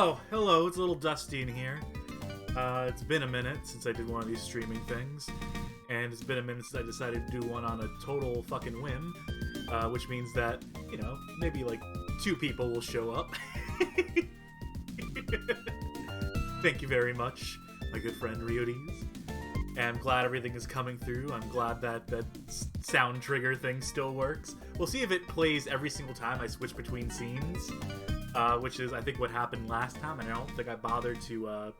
Oh, hello, it's a little dusty in here. It's been a minute since I did one of these streaming things, and it's been a minute since I decided to do one on a total fucking whim, which means that, you know, maybe like 2 people will show up. Thank you very much, my good friend Riodes. And I'm glad everything is coming through. I'm glad that that sound trigger thing still works. We'll see if it plays every single time I switch between scenes, which is, I think, what happened last time, and I don't think I bothered to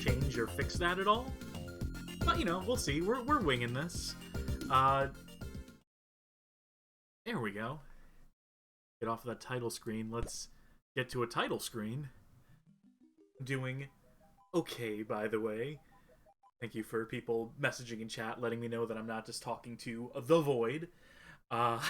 change or fix that at all. But, you know, we'll see. We're winging this. There we go. Get off of that title screen. Let's get to a title screen. Doing okay, by the way. Thank you for people messaging in chat, letting me know that I'm not just talking to the void. So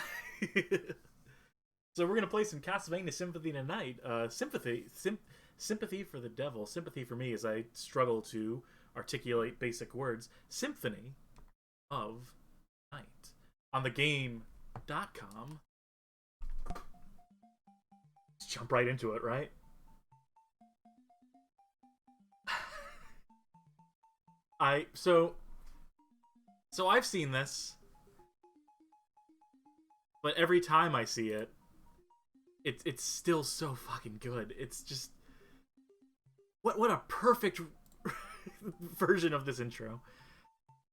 we're going to play some Castlevania Symphony tonight. Sympathy for the devil. Sympathy for me as I struggle to articulate basic words. Symphony of Night. On the game.com. Let's jump right into it, right? So I've seen this, but every time I see it, it's still so fucking good. It's just what a perfect version of this intro.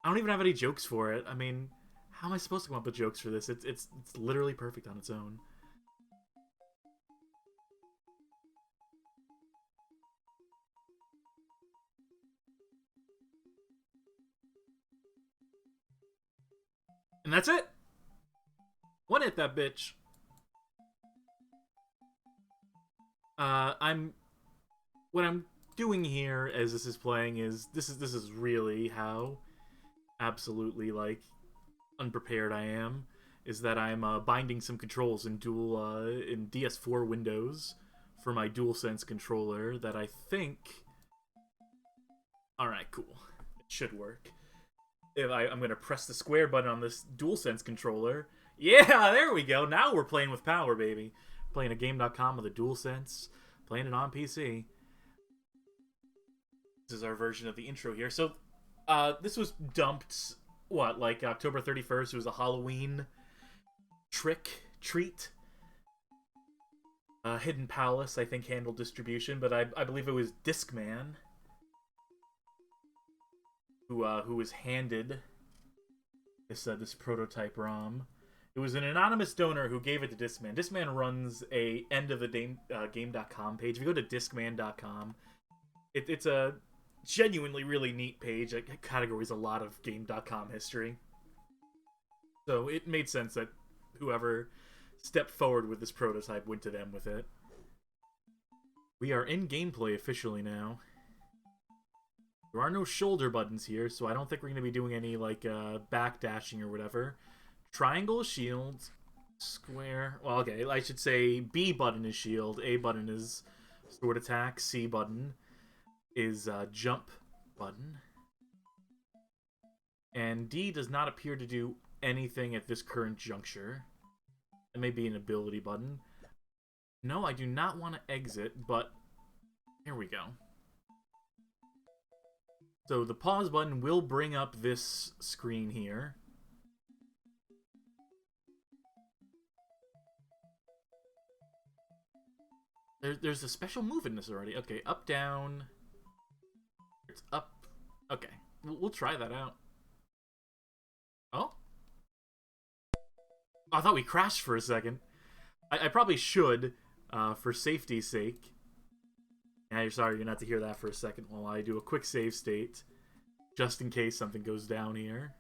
I don't even have any jokes for it. I mean, how am I supposed to come up with jokes for this? It's literally perfect on its own. And that's it. One hit that bitch. What I'm doing here as this is playing is this is really how absolutely like unprepared I am. Is that I'm binding some controls in in DS4 Windows for my DualSense controller that I think. All right, cool. It should work. If I'm going to press the square button on this DualSense controller. Yeah, there we go. Now we're playing with power, baby. Playing a game.com with a DualSense. Playing it on PC. This is our version of the intro here. So, this was dumped, what, like October 31st? It was a Halloween treat. Hidden Palace, I think, handled distribution, but I believe it was Discman who was handed this prototype ROM. It was an anonymous donor who gave it to Discman. Discman runs a end of the game.com page. If you go to discman.com, it's a genuinely really neat page. It categories a lot of game.com history. So it made sense that whoever stepped forward with this prototype went to them with it. We are in gameplay officially now. There are no shoulder buttons here, so I don't think we're going to be doing any, like, backdashing or whatever. Triangle, shield, square. Well, okay, I should say B button is shield, A button is sword attack, C button is jump button. And D does not appear to do anything at this current juncture. It may be an ability button. No, I do not want to exit, but here we go. So the pause button will bring up this screen here. There's a special move in this already. Okay, up, down. It's up. Okay, we'll try that out. Oh? I thought we crashed for a second. I probably should, for safety's sake. Yeah, you're sorry, you're not to hear that for a second while I do a quick save state, just in case something goes down here.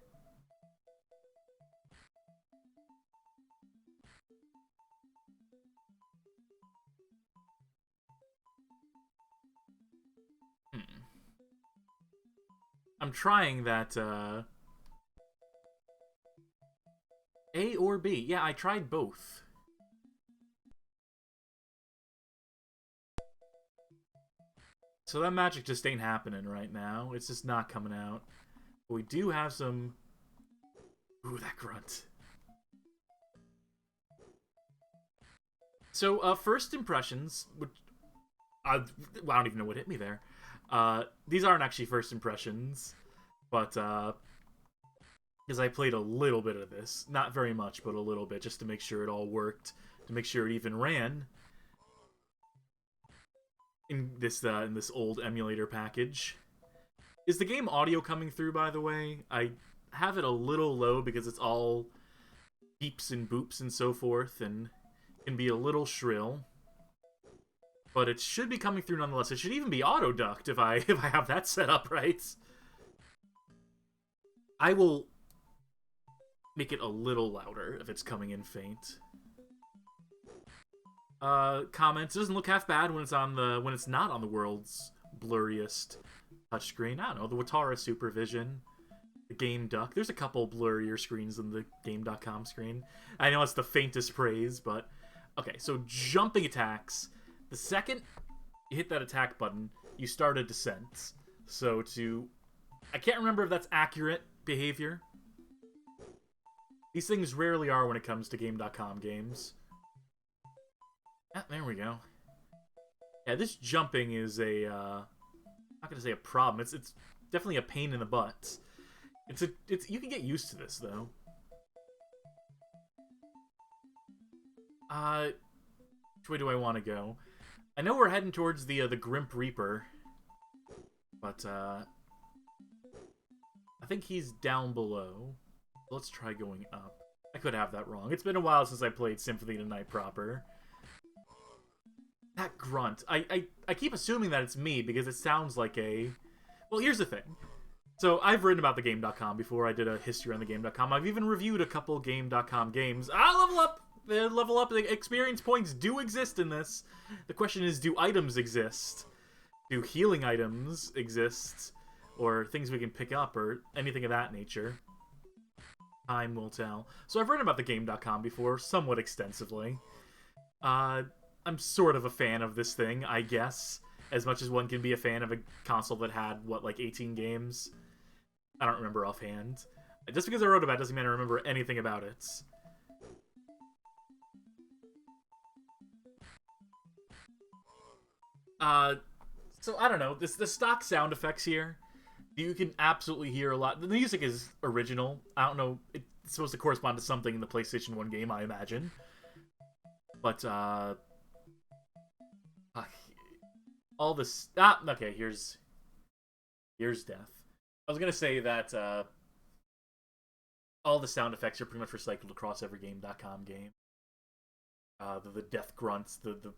I'm trying that, A or B. Yeah, I tried both. So that magic just ain't happening right now. It's just not coming out. But we do have some... Ooh, that grunt. So, first impressions, which I don't even know what hit me there. These aren't actually first impressions, but because I played a little bit of this, not very much, but a little bit, just to make sure it all worked, to make sure it even ran in this old emulator package. Is the game audio coming through, by the way? I have it a little low because it's all beeps and boops and so forth, and can be a little shrill. But it should be coming through nonetheless. It should even be auto-ducked if I have that set up right. I will make it a little louder if it's coming in faint. Comments, it doesn't look half bad when it's not on the world's blurriest touchscreen. I don't know, the Watara Supervision, the Game Duck. There's a couple blurrier screens than the Game.com screen. I know it's the faintest praise, but okay. So jumping attacks. The second you hit that attack button, you start a descent. So I can't remember if that's accurate behavior. These things rarely are when it comes to Game.com games. Ah, there we go. Yeah, this jumping is I'm not gonna say a problem. It's definitely a pain in the butt. You can get used to this though. Which way do I want to go? I know we're heading towards the Grimp Reaper, but I think he's down below. Let's try going up. I could have that wrong. It's been a while since I played Symphony tonight proper. That grunt. I keep assuming that it's me because it sounds like a... Well, here's the thing. So I've written about the Game.com before. I did a history on the Game.com. I've even reviewed a couple Game.com games. Level up! The level up experience points do exist in this. The question is, do items exist? Do healing items exist? Or things we can pick up or anything of that nature? Time will tell. So I've written about the Game.com before, somewhat extensively. I'm sort of a fan of this thing, I guess. As much as one can be a fan of a console that had, what, like 18 games? I don't remember offhand. Just because I wrote about it doesn't mean I remember anything about it. So I don't know. The stock sound effects here, you can absolutely hear a lot. The music is original. I don't know. It's supposed to correspond to something in the PlayStation 1 game, I imagine. But, all this... okay, here's death. I was gonna say that, all the sound effects are pretty much recycled across every Game.com game. The death grunts, the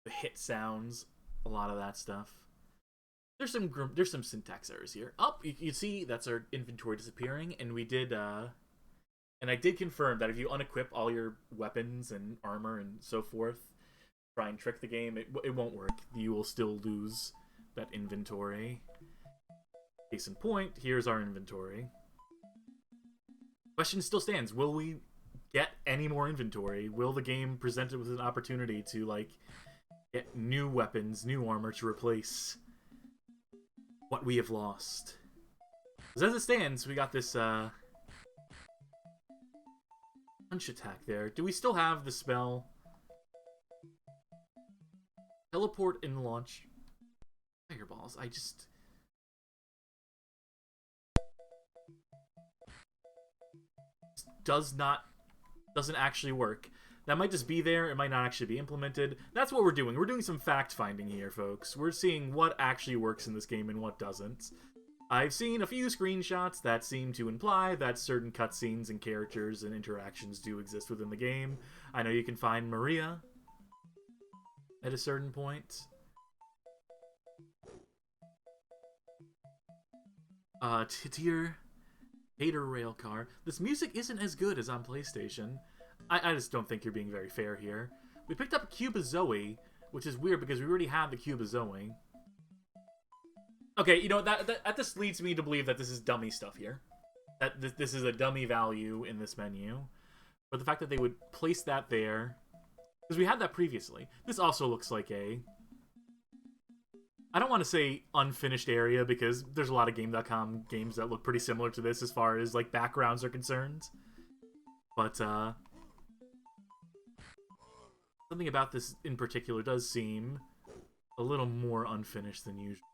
hit sounds, a lot of that stuff. There's some syntax errors here. You see that's our inventory disappearing, and we did, and I did confirm that if you unequip all your weapons and armor and so forth, try and trick the game, it won't work. You will still lose that inventory. Case in point, here's our inventory. Question still stands. Will we get any more inventory? Will the game present it with an opportunity to, like, get new weapons, new armor to replace what we have lost? Because as it stands, we got this, punch attack there. Do we still have the spell? Teleport and launch fireballs. Doesn't actually work. That might just be there. It might not actually be implemented. That's what we're doing. We're doing some fact-finding here, folks. We're seeing what actually works in this game and what doesn't. I've seen a few screenshots that seem to imply that certain cutscenes and characters and interactions do exist within the game. I know you can find Maria at a certain point. Tier Hater Railcar. This music isn't as good as on PlayStation. I just don't think you're being very fair here. We picked up Cubazoe, which is weird because we already have the Cubazoe. Okay, you know, that just leads me to believe that this is dummy stuff here. That this is a dummy value in this menu. But the fact that they would place that there... Because we had that previously. This also looks like a... I don't want to say unfinished area, because there's a lot of Game.com games that look pretty similar to this as far as, like, backgrounds are concerned. But, something about this in particular does seem a little more unfinished than usual,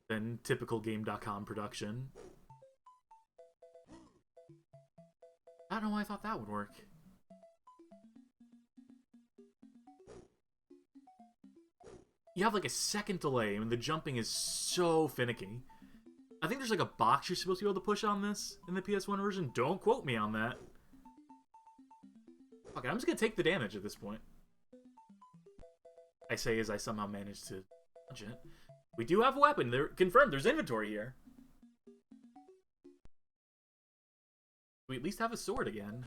than typical Game.com production. I don't know why I thought that would work. You have like a second delay, and the jumping is so finicky. I think there's like a box you're supposed to be able to push on this in the PS1 version. Don't quote me on that. Okay, I'm just gonna take the damage at this point. I say as I somehow managed to dodge it. We do have a weapon. They're confirmed. There's inventory here. We at least have a sword again.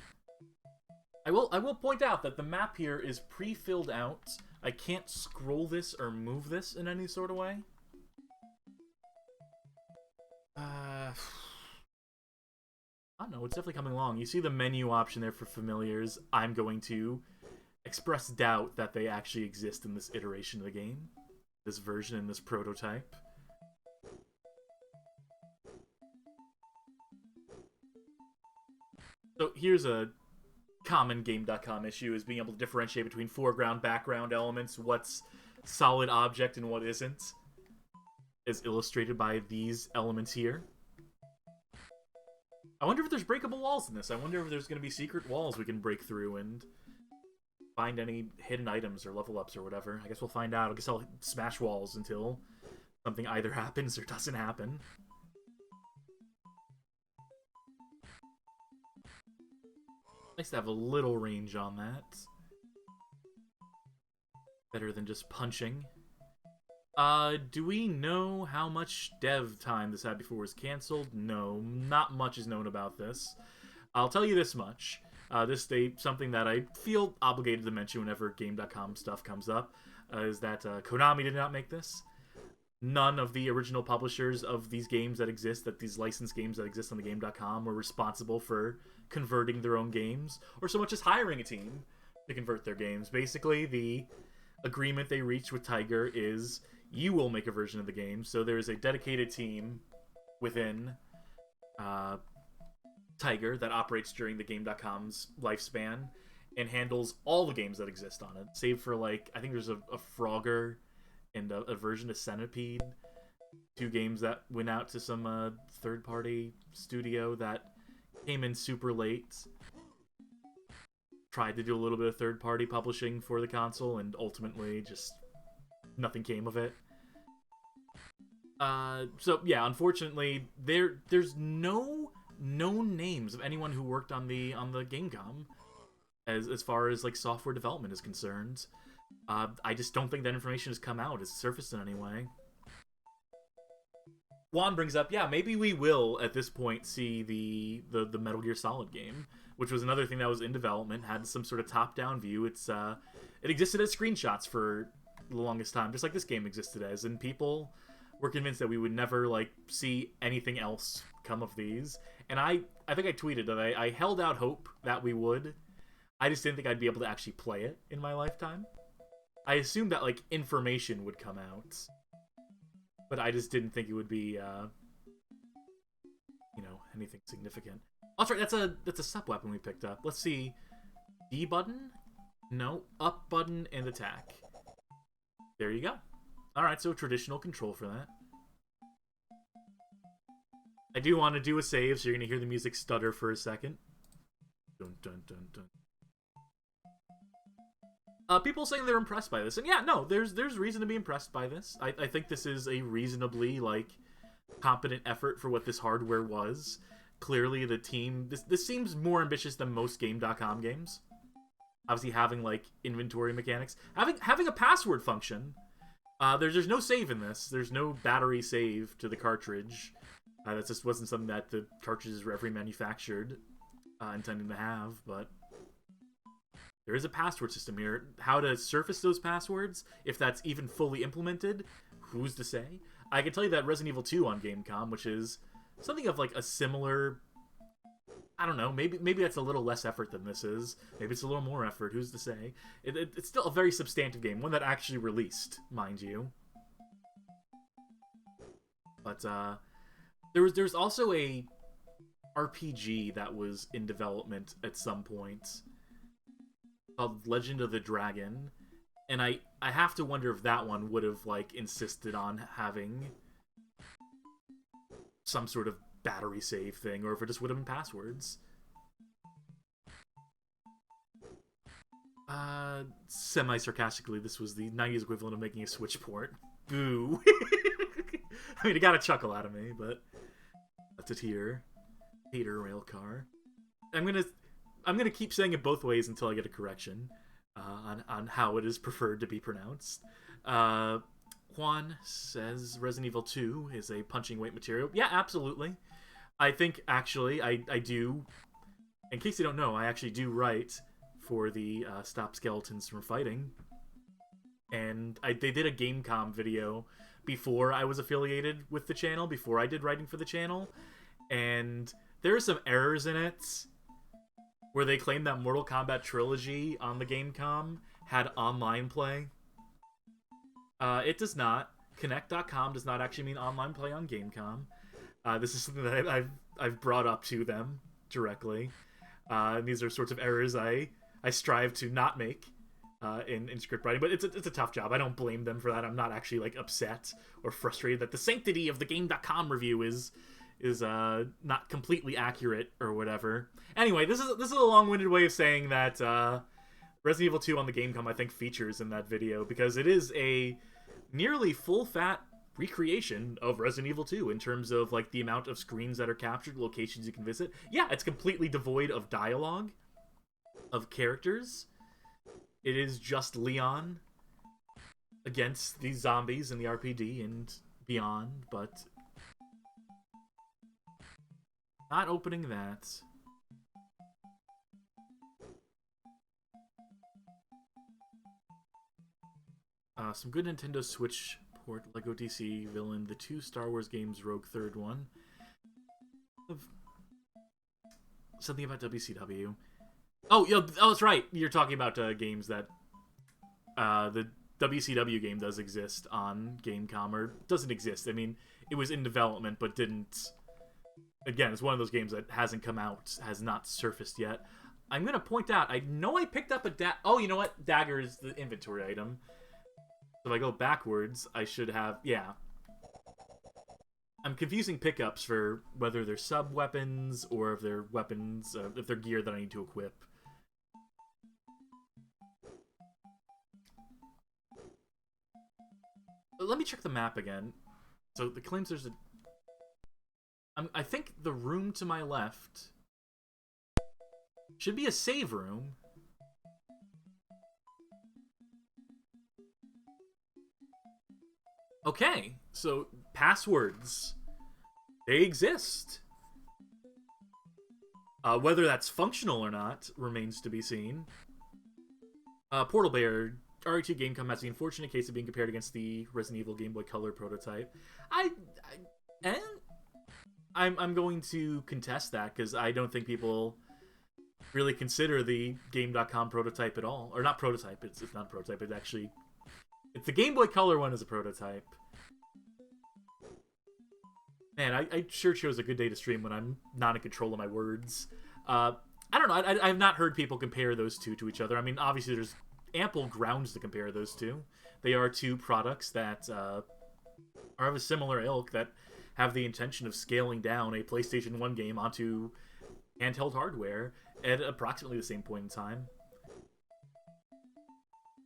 I will point out that the map here is pre-filled out. I can't scroll this or move this in any sort of way. I don't know, it's definitely coming along. You see the menu option there for familiars. I'm going to express doubt that they actually exist in this iteration of the game. This version, in this prototype. So here's a common Game.com issue, is being able to differentiate between foreground, background elements, what's solid object and what isn't, as illustrated by these elements here. I wonder if there's breakable walls in this. I wonder if there's going to be secret walls we can break through and find any hidden items or level ups or whatever. I guess we'll find out. I guess I'll smash walls until something either happens or doesn't happen. Nice to have a little range on that. Better than just punching. Do we know how much dev time this had before it was canceled? No, not much is known about this. I'll tell you this much. This is something that I feel obligated to mention whenever Game.com stuff comes up, is that Konami did not make this. None of the original publishers of these games that exist, these licensed games that exist on the Game.com, were responsible for converting their own games, or so much as hiring a team to convert their games. Basically, the agreement they reached with Tiger is you will make a version of the game, so there's a dedicated team within Tiger that operates during the Game.com's lifespan and handles all the games that exist on it, save for, like, I think there's a Frogger and a version of Centipede, 2 games that went out to some third-party studio that came in super late, tried to do a little bit of third-party publishing for the console, and ultimately just nothing came of it. So yeah, unfortunately, there's no known names of anyone who worked on the Gamecom as far as like software development is concerned. I just don't think that information has come out, has surfaced in any way. Juan brings up, yeah, maybe we will at this point see the Metal Gear Solid game, which was another thing that was in development, had some sort of top-down view. It existed as screenshots for the longest time, just like this game existed as, and people were convinced that we would never like see anything else come of these. And I think I tweeted that I held out hope that we would. I just didn't think I'd be able to actually play it in my lifetime. I assumed that like information would come out, but I just didn't think it would be anything significant. Oh, that's right, that's a sub weapon we picked up. Let's see. D button? No. Up button and attack. There you go. Alright, so traditional control for that. I do want to do a save, so you're going to hear the music stutter for a second. Dun, dun, dun, dun. People saying they're impressed by this, and yeah, no, there's reason to be impressed by this. I think this is a reasonably, like, competent effort for what this hardware was. Clearly, the team... This seems more ambitious than most Game.com games. Obviously, having, like, inventory mechanics. Having a password function. There's no save in this. There's no battery save to the cartridge. That just wasn't something that the cartridges were ever manufactured intending to have, but there is a password system here. How to surface those passwords, if that's even fully implemented, who's to say? I can tell you that Resident Evil 2 on Gamecom, which is something of like a similar... I don't know, maybe that's a little less effort than this is. Maybe it's a little more effort, who's to say? It's still a very substantive game, one that actually released, mind you. But there's also a RPG that was in development at some point called Legend of the Dragon, And I have to wonder if that one would have, like, insisted on having some sort of battery save thing, or if it just would have been passwords. Semi-sarcastically, this was the 90s equivalent of making a Switch port. Boo. I mean, it got a chuckle out of me, but that's it here. Hater railcar. I'm gonna keep saying it both ways until I get a correction on how it is preferred to be pronounced. Juan says Resident Evil 2 is a punching weight material. Yeah, absolutely. I think, actually, I do. In case you don't know, I actually do write for the Stop Skeletons from Fighting. And they did a Gamecom video before I was affiliated with the channel, before I did writing for the channel. And there are some errors in it where they claim that Mortal Kombat Trilogy on the Gamecom had online play. It does not. Connect.com does not actually mean online play on Gamecom. This is something that I've brought up to them directly. And these are sorts of errors I strive to not make in script writing, but it's a tough job. I don't blame them for that. I'm not actually like upset or frustrated that the sanctity of the Game.com review is not completely accurate or whatever. Anyway, this is a long-winded way of saying that Resident Evil 2 on the Gamecom, I think, features in that video, because it is a nearly full-fat recreation of Resident Evil 2 in terms of like the amount of screens that are captured, locations you can visit. Yeah, it's completely devoid of dialogue, of characters. It is just Leon against these zombies in the RPD and beyond, but not opening that. Some good Nintendo Switch port, Lego DC Villain, the 2 Star Wars games, Rogue Third one. Something about WCW. Oh, yeah, that's right. You're talking about games that the WCW game does exist on Gamecom, or doesn't exist. I mean, it was in development, but didn't. Again, it's one of those games that hasn't come out, has not surfaced yet. I'm gonna point out, I know I picked up a oh, you know what? Dagger is the inventory item. So if I go backwards, I should have, yeah. I'm confusing pickups for whether they're sub-weapons or if they're weapons, if they're gear that I need to equip. Let me check the map again. So the claims there's a... I think the room to my left should be a save room. Okay, so passwords. They exist. Whether that's functional or not remains to be seen. Portal Bear, RE2 Gamecom has the unfortunate case of being compared against the Resident Evil Game Boy Color prototype. I'm going to contest that, because I don't think people really consider the Game.com prototype at all. Or not prototype, it's not a prototype, it's actually... It's the Game Boy Color one as a prototype. Man, I sure chose a good day to stream when I'm not in control of my words. I don't know, I've not heard people compare those two to each other. I mean, obviously there's ample grounds to compare those two. They are two products that are of a similar ilk, that have the intention of scaling down a PlayStation 1 game onto handheld hardware at approximately the same point in time.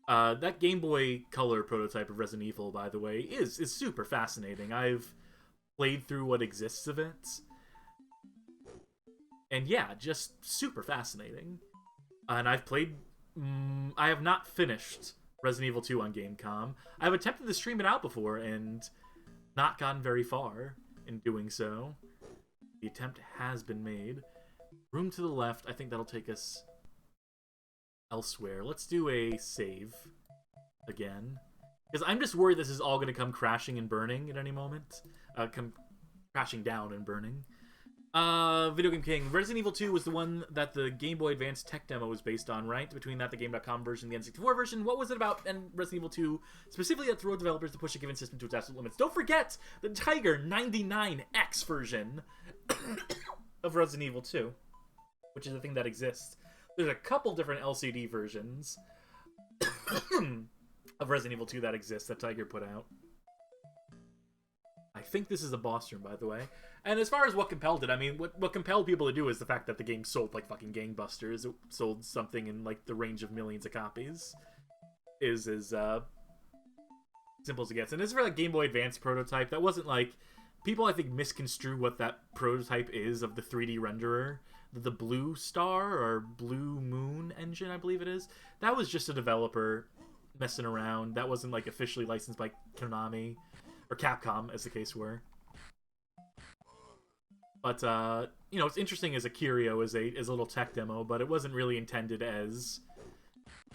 That Game Boy Color prototype of Resident Evil, by the way, is super fascinating. I've played through what exists of it. And yeah, just super fascinating. And I've played... I have not finished Resident Evil 2 on Gamecom. I've attempted to stream it out before and not gotten very far in doing so. The attempt has been made. Room to the left, I think that'll take us elsewhere. Let's do a save again, because I'm just worried this is all going to come crashing and burning at any moment. Come crashing down and burning. Video Game King. Resident Evil 2 was the one that the Game Boy Advance tech demo was based on, right? Between that, the Game.com version, the N64 version. What was it about and Resident Evil 2 specifically that drove developers to push a given system to its absolute limits? Don't forget the Tiger 99X version of Resident Evil 2, which is a thing that exists. There's a couple different LCD versions. of Resident Evil 2 that exists that Tiger put out. I think this is a boss room, by the way. And as far as what compelled it, I mean, what compelled people to do is the fact that the game sold like fucking gangbusters. It sold something in like the range of millions of copies. Is as simple as it gets. And this is for like Game Boy Advance prototype. That wasn't like... People, I think, misconstrue what that prototype is of the 3D renderer. The Blue Star or Blue Moon engine, I believe it is. That was just a developer messing around. That wasn't like officially licensed by Konami or Capcom, as the case were. But you know, it's interesting as a curio, as a little tech demo, but it wasn't really intended as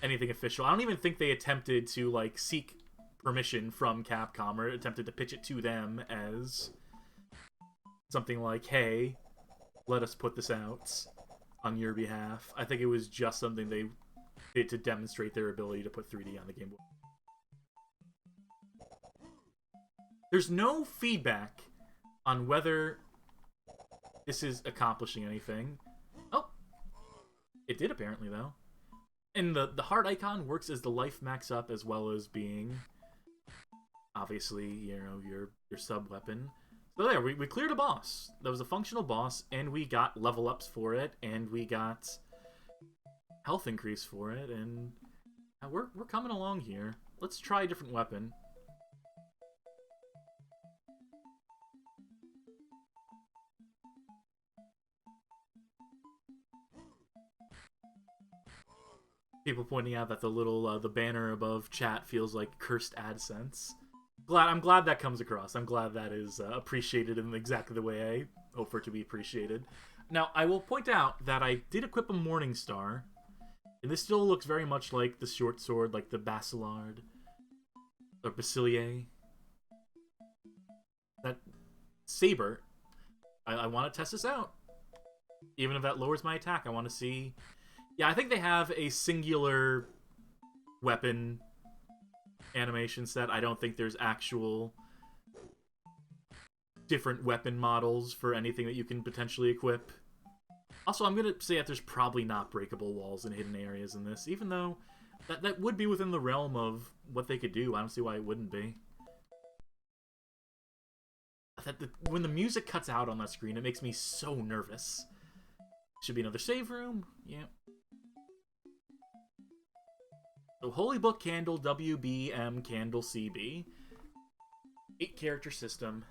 anything official. I don't even think they attempted to like seek permission from Capcom or attempted to pitch it to them as something like, hey, let us put this out on your behalf. I think it was just something they did to demonstrate their ability to put 3D on the Game Boy. There's no feedback on whether this is accomplishing anything. Oh, it did apparently, though. And the heart icon works as the life max up, as well as being, obviously, you know, your sub weapon. So there, we cleared a boss. That was a functional boss, and we got level ups for it, and we got health increase for it, and we're coming along here. Let's try a different weapon. People pointing out that the little the banner above chat feels like cursed AdSense. I'm glad that comes across. I'm glad that is appreciated in exactly the way I hope for it to be appreciated. Now, I will point out that I did equip a Morning Star, and this still looks very much like the short sword, like the Basilard or Basilier. That saber, I want to test this out. Even if that lowers my attack, I want to see. Yeah, I think they have a singular weapon animation set. I don't think there's actual different weapon models for anything that you can potentially equip. Also, I'm going to say that there's probably not breakable walls and hidden areas in this, even though that would be within the realm of what they could do. I don't see why it wouldn't be. When the music cuts out on that screen, it makes me so nervous. Should be another save room. Yeah. So, Holy Book Candle, WBM Candle CB. 8-character system.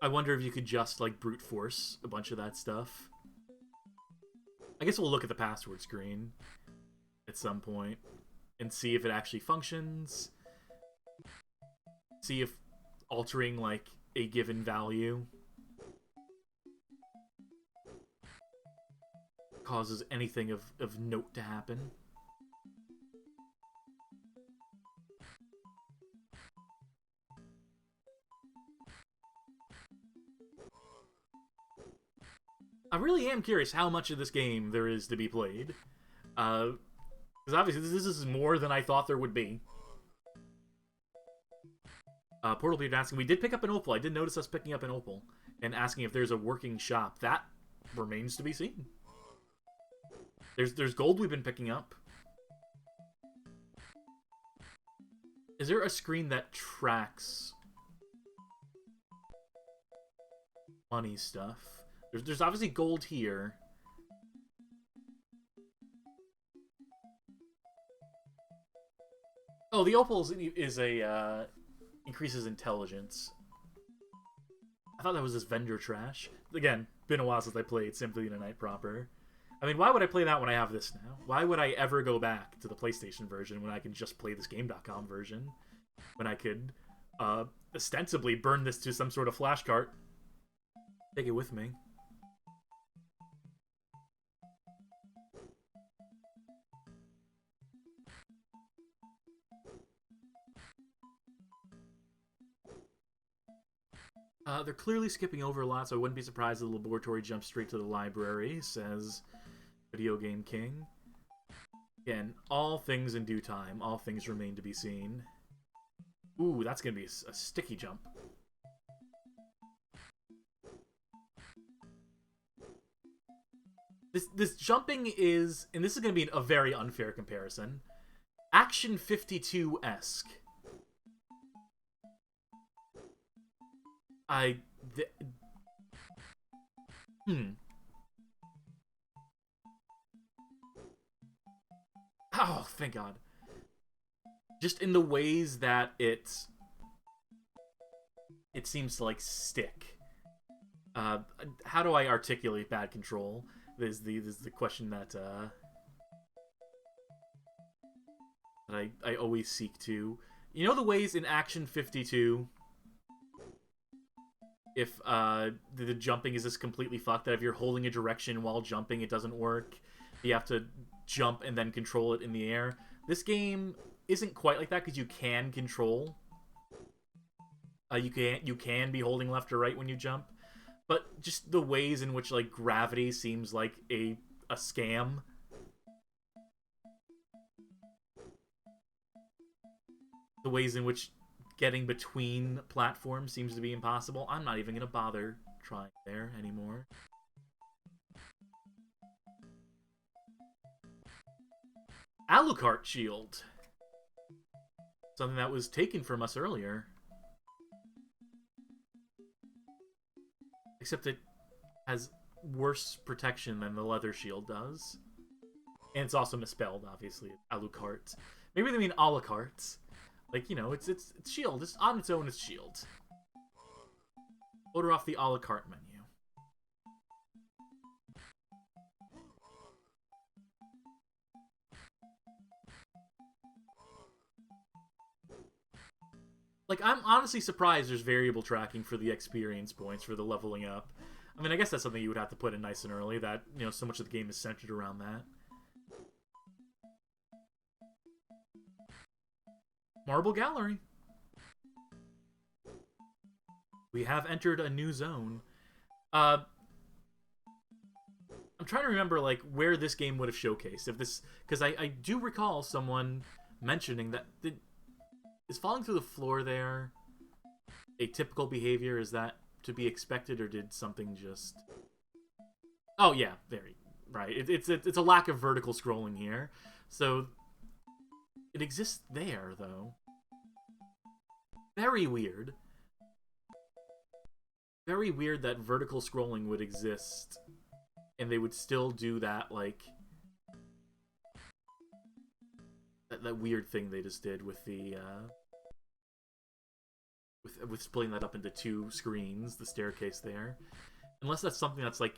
I wonder if you could just, like, brute force a bunch of that stuff. I guess we'll look at the password screen at some point and see if it actually functions. See if altering, like, a given value causes anything of note to happen. I really am curious how much of this game there is to be played. Because obviously this is more than I thought there would be. Portal Peter asking, we did pick up an opal. I did notice us picking up an opal. And asking if there's a working shop. That remains to be seen. There's gold we've been picking up. Is there a screen that tracks money stuff? There's obviously gold here. Oh, the opal is a increases intelligence. I thought that was this vendor trash. Again, been a while since I played Symphony of the Night proper. I mean, why would I play that when I have this now? Why would I ever go back to the PlayStation version when I can just play this Game.com version? When I could ostensibly burn this to some sort of flash cart. Take it with me. They're clearly skipping over a lot, so I wouldn't be surprised if the laboratory jumps straight to the library, says Video Game King. Again, all things in due time. All things remain to be seen. Ooh, that's going to be a sticky jump. This jumping is... And this is going to be a very unfair comparison. Action 52-esque. Oh, thank God. Just in the ways that it seems to, like, stick. How do I articulate bad control? This is the question that I always seek to. You know the ways in Action 52, if the jumping is just completely fucked, that if you're holding a direction while jumping, it doesn't work. You have to jump and then control it in the air. This game isn't quite like that because you can control. You can be holding left or right when you jump, but just the ways in which, like, gravity seems like a scam. The ways in which getting between platforms seems to be impossible. I'm not even gonna bother trying there anymore. Alucard shield. Something that was taken from us earlier. Except it has worse protection than the leather shield does. And it's also misspelled, obviously. Alucard. Maybe they mean a la carte. Like, you know, it's shield. It's on its own, it's shield. Order off the a la carte menu. Like, I'm honestly surprised there's variable tracking for the experience points for the leveling up. I mean, I guess that's something you would have to put in nice and early, that, you know, so much of the game is centered around that. Marble Gallery. We have entered a new zone. I'm trying to remember, like, where this game would have showcased. If this, because I do recall someone mentioning that is falling through the floor there a typical behavior? Is that to be expected, or did something just... Oh yeah, right. It's a lack of vertical scrolling here, so it exists there though. Very weird. Very weird that vertical scrolling would exist, and they would still do that, like, that weird thing they just did with the with splitting that up into two screens, the staircase there. Unless that's something that's, like,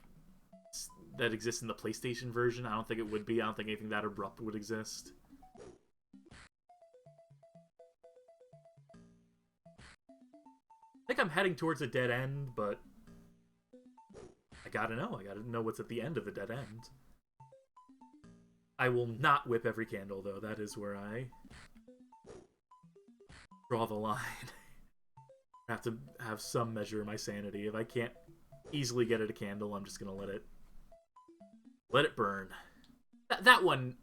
that exists in the PlayStation version. I don't think it would be. I don't think anything that abrupt would exist. I think I'm heading towards a dead end, but I gotta know what's at the end of the dead end. I will not whip every candle, though. That is where I draw the line. I have to have some measure of my sanity. If I can't easily get at a candle, I'm just gonna let it burn. That one...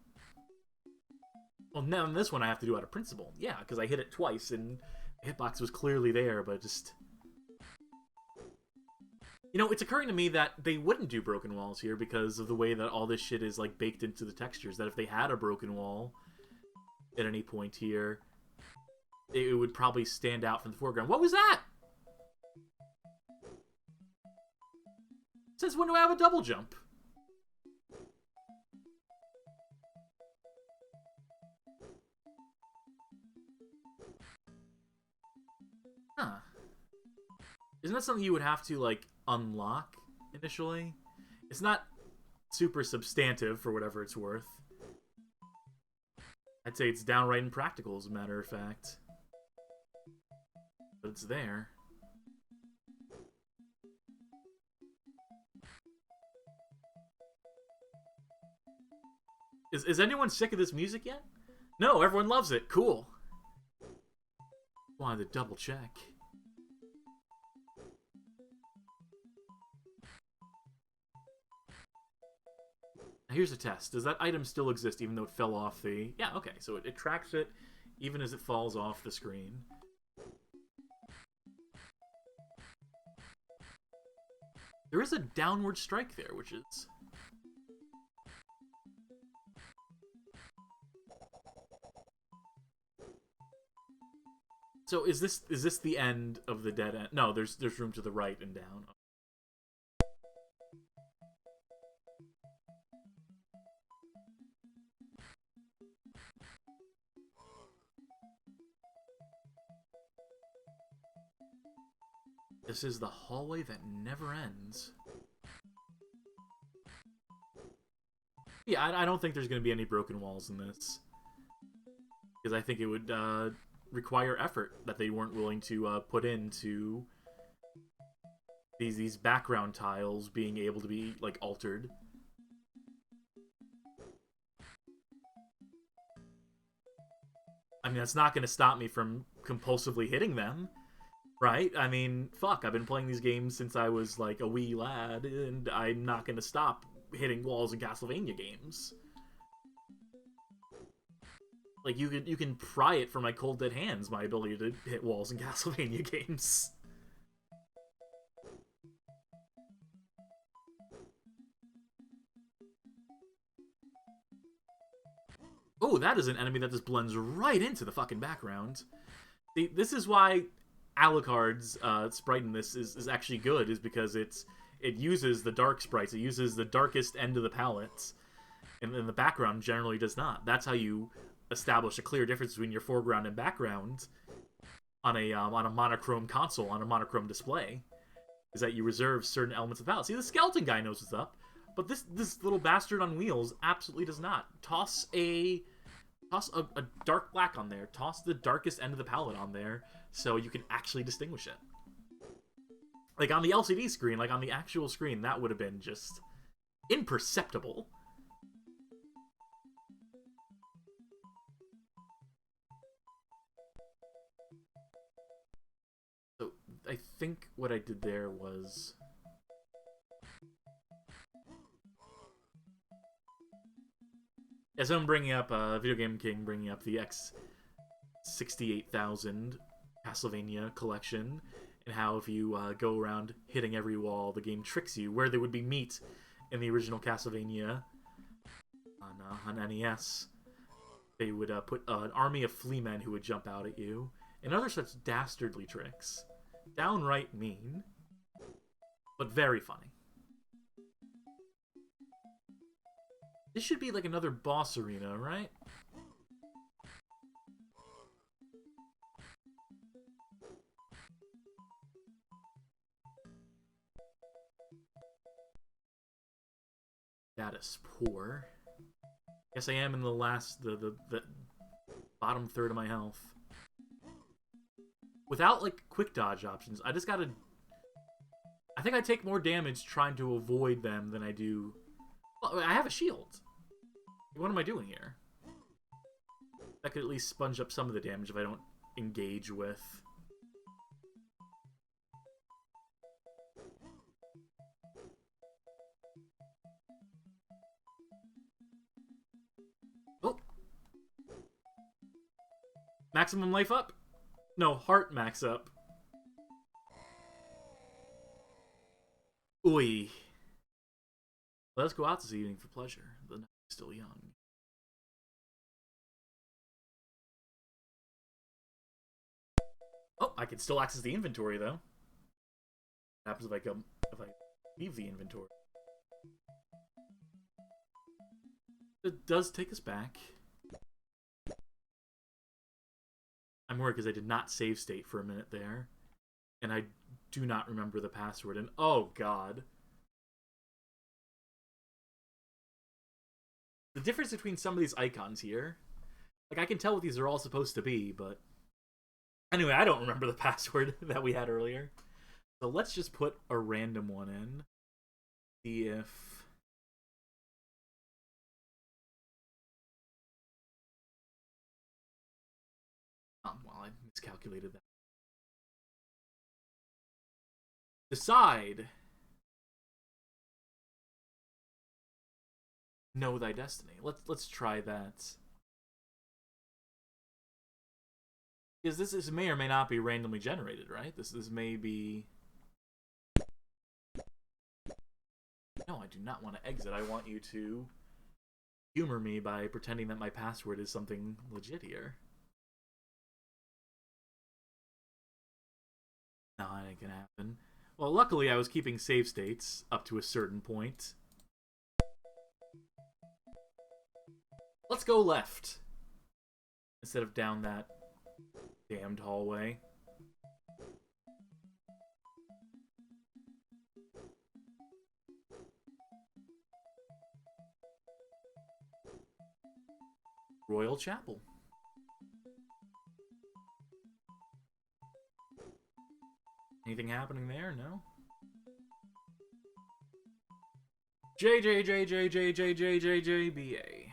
Well, now in this one I have to do out of principle. Yeah, because I hit it twice, and the hitbox was clearly there, but just... You know, it's occurring to me that they wouldn't do broken walls here because of the way that all this shit is, like, baked into the textures. That if they had a broken wall at any point here, it would probably stand out from the foreground. What was that? It says, when do I have a double jump? Huh. Isn't that something you would have to, like, unlock initially? It's not super substantive, for whatever it's worth. I'd say it's downright impractical, as a matter of fact. But it's there. Is anyone sick of this music yet? No, everyone loves it. Cool. Wanted to double check. Now here's a test. Does that item still exist even though it fell off the... Yeah, okay. So it tracks it even as it falls off the screen. There is a downward strike there, which is... So is this the end of the dead end? No, there's room to the right and down. This is the hallway that never ends. Yeah, I don't think there's going to be any broken walls in this. Because I think it would require effort that they weren't willing to put into these background tiles being able to be, like, altered. I mean, that's not going to stop me from compulsively hitting them. Right? I mean, fuck, I've been playing these games since I was, like, a wee lad, and I'm not gonna stop hitting walls in Castlevania games. Like, you can pry it from my cold dead hands, my ability to hit walls in Castlevania games. Oh, that is an enemy that just blends right into the fucking background. See, this is why Alucard's sprite in this is actually good, is because it uses the dark sprites. It uses the darkest end of the palette, and then the background generally does not. That's how you establish a clear difference between your foreground and background on a monochrome console, on a monochrome display, is that you reserve certain elements of the palette. See, the skeleton guy knows what's up, but this little bastard on wheels absolutely does not. Toss a dark black on there. Toss the darkest end of the palette on there, so you can actually distinguish it. Like, on the LCD screen, like, on the actual screen, that would have been just imperceptible. So, I think what I did there was... As I'm bringing up, Video Game King bringing up the X68000 Castlevania collection, and how if you go around hitting every wall, the game tricks you, where there would be meat in the original Castlevania on NES. They would put an army of flea men who would jump out at you, and other such dastardly tricks. Downright mean, but very funny. This should be like another boss arena, right? Status poor. Guess I am in the bottom third of my health. Without, like, quick dodge options, I just gotta... I think I take more damage trying to avoid them than I do... Well, I have a shield. What am I doing here? That could at least sponge up some of the damage if I don't engage with... Oh! Maximum life up? No, heart max up. Ooey. Let us go out this evening for pleasure. The night is still young. Oh, I can still access the inventory though. What happens if I leave the inventory? It does take us back. I'm worried because I did not save state for a minute there, and I do not remember the password. And oh god. The difference between some of these icons here, like, I can tell what these are all supposed to be, but anyway, I don't remember the password that we had earlier. So let's just put a random one in. See if... well, I miscalculated that. Decide. Know thy destiny. Let's try that. Because this may or may not be randomly generated, right? This may be... No, I do not want to exit. I want you to humor me by pretending that my password is something legit here. No, that ain't gonna happen. Well, luckily I was keeping save states up to a certain point. Let's go left. Instead of down that damned hallway. Royal Chapel. Anything happening there? No? JJJJJJJJJBA.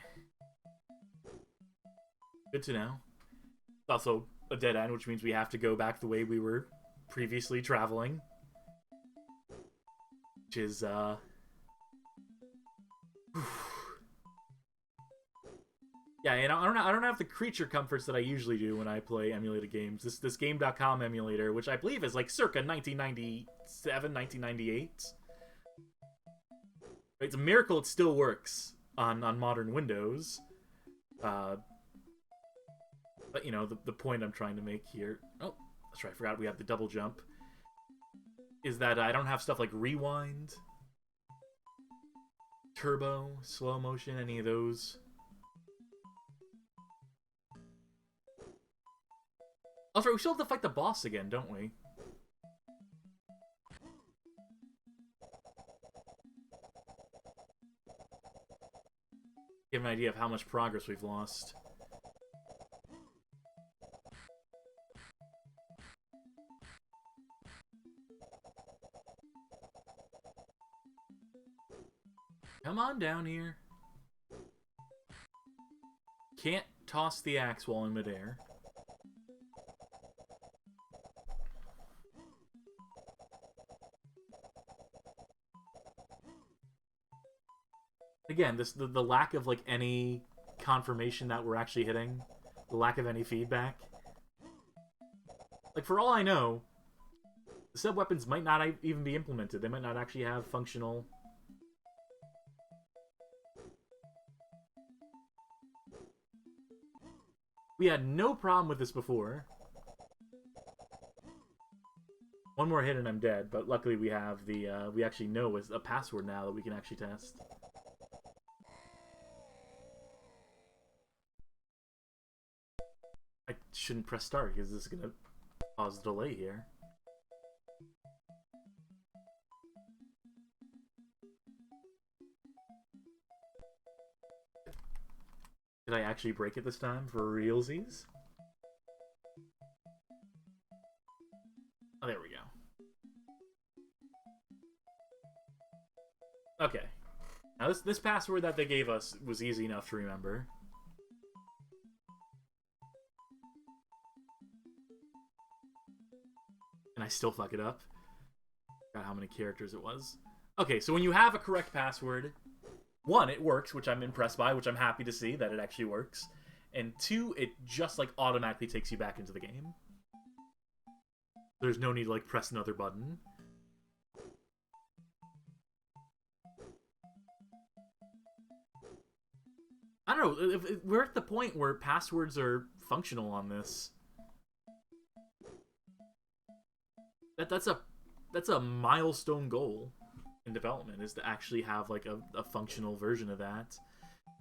Good to know. It's also a dead end, which means we have to go back the way we were previously traveling. Which is, yeah, and I don't have the creature comforts that I usually do when I play emulated games. This Game.com emulator, which I believe is like circa 1997, 1998. It's a miracle it still works on modern Windows. But, you know, the point I'm trying to make here... Oh, that's right, I forgot we have the double jump. Is that I don't have stuff like rewind, turbo, slow motion, any of those. Oh, sorry, we still have to fight the boss again, don't we? Give an idea of how much progress we've lost. Come on down here. Can't toss the axe while in midair. Again, the lack of like any confirmation that we're actually hitting, the lack of any feedback. Like, for all I know, the sub-weapons might not even be implemented. They might not actually have functional... We had no problem with this before. One more hit and I'm dead, but luckily we have the, we actually know a password now that we can actually test. I shouldn't press start because this is going to cause a delay here. Did I actually break it this time for realsies? Oh, there we go. Okay. Now this password that they gave us was easy enough to remember. And I still fuck it up. Forgot how many characters it was. Okay, so when you have a correct password, one, it works, which I'm impressed by, which I'm happy to see that it actually works. And two, it just like automatically takes you back into the game. There's no need to like press another button. I don't know, if we're at the point where passwords are functional on this. That's a milestone goal in development, is to actually have like a functional version of that.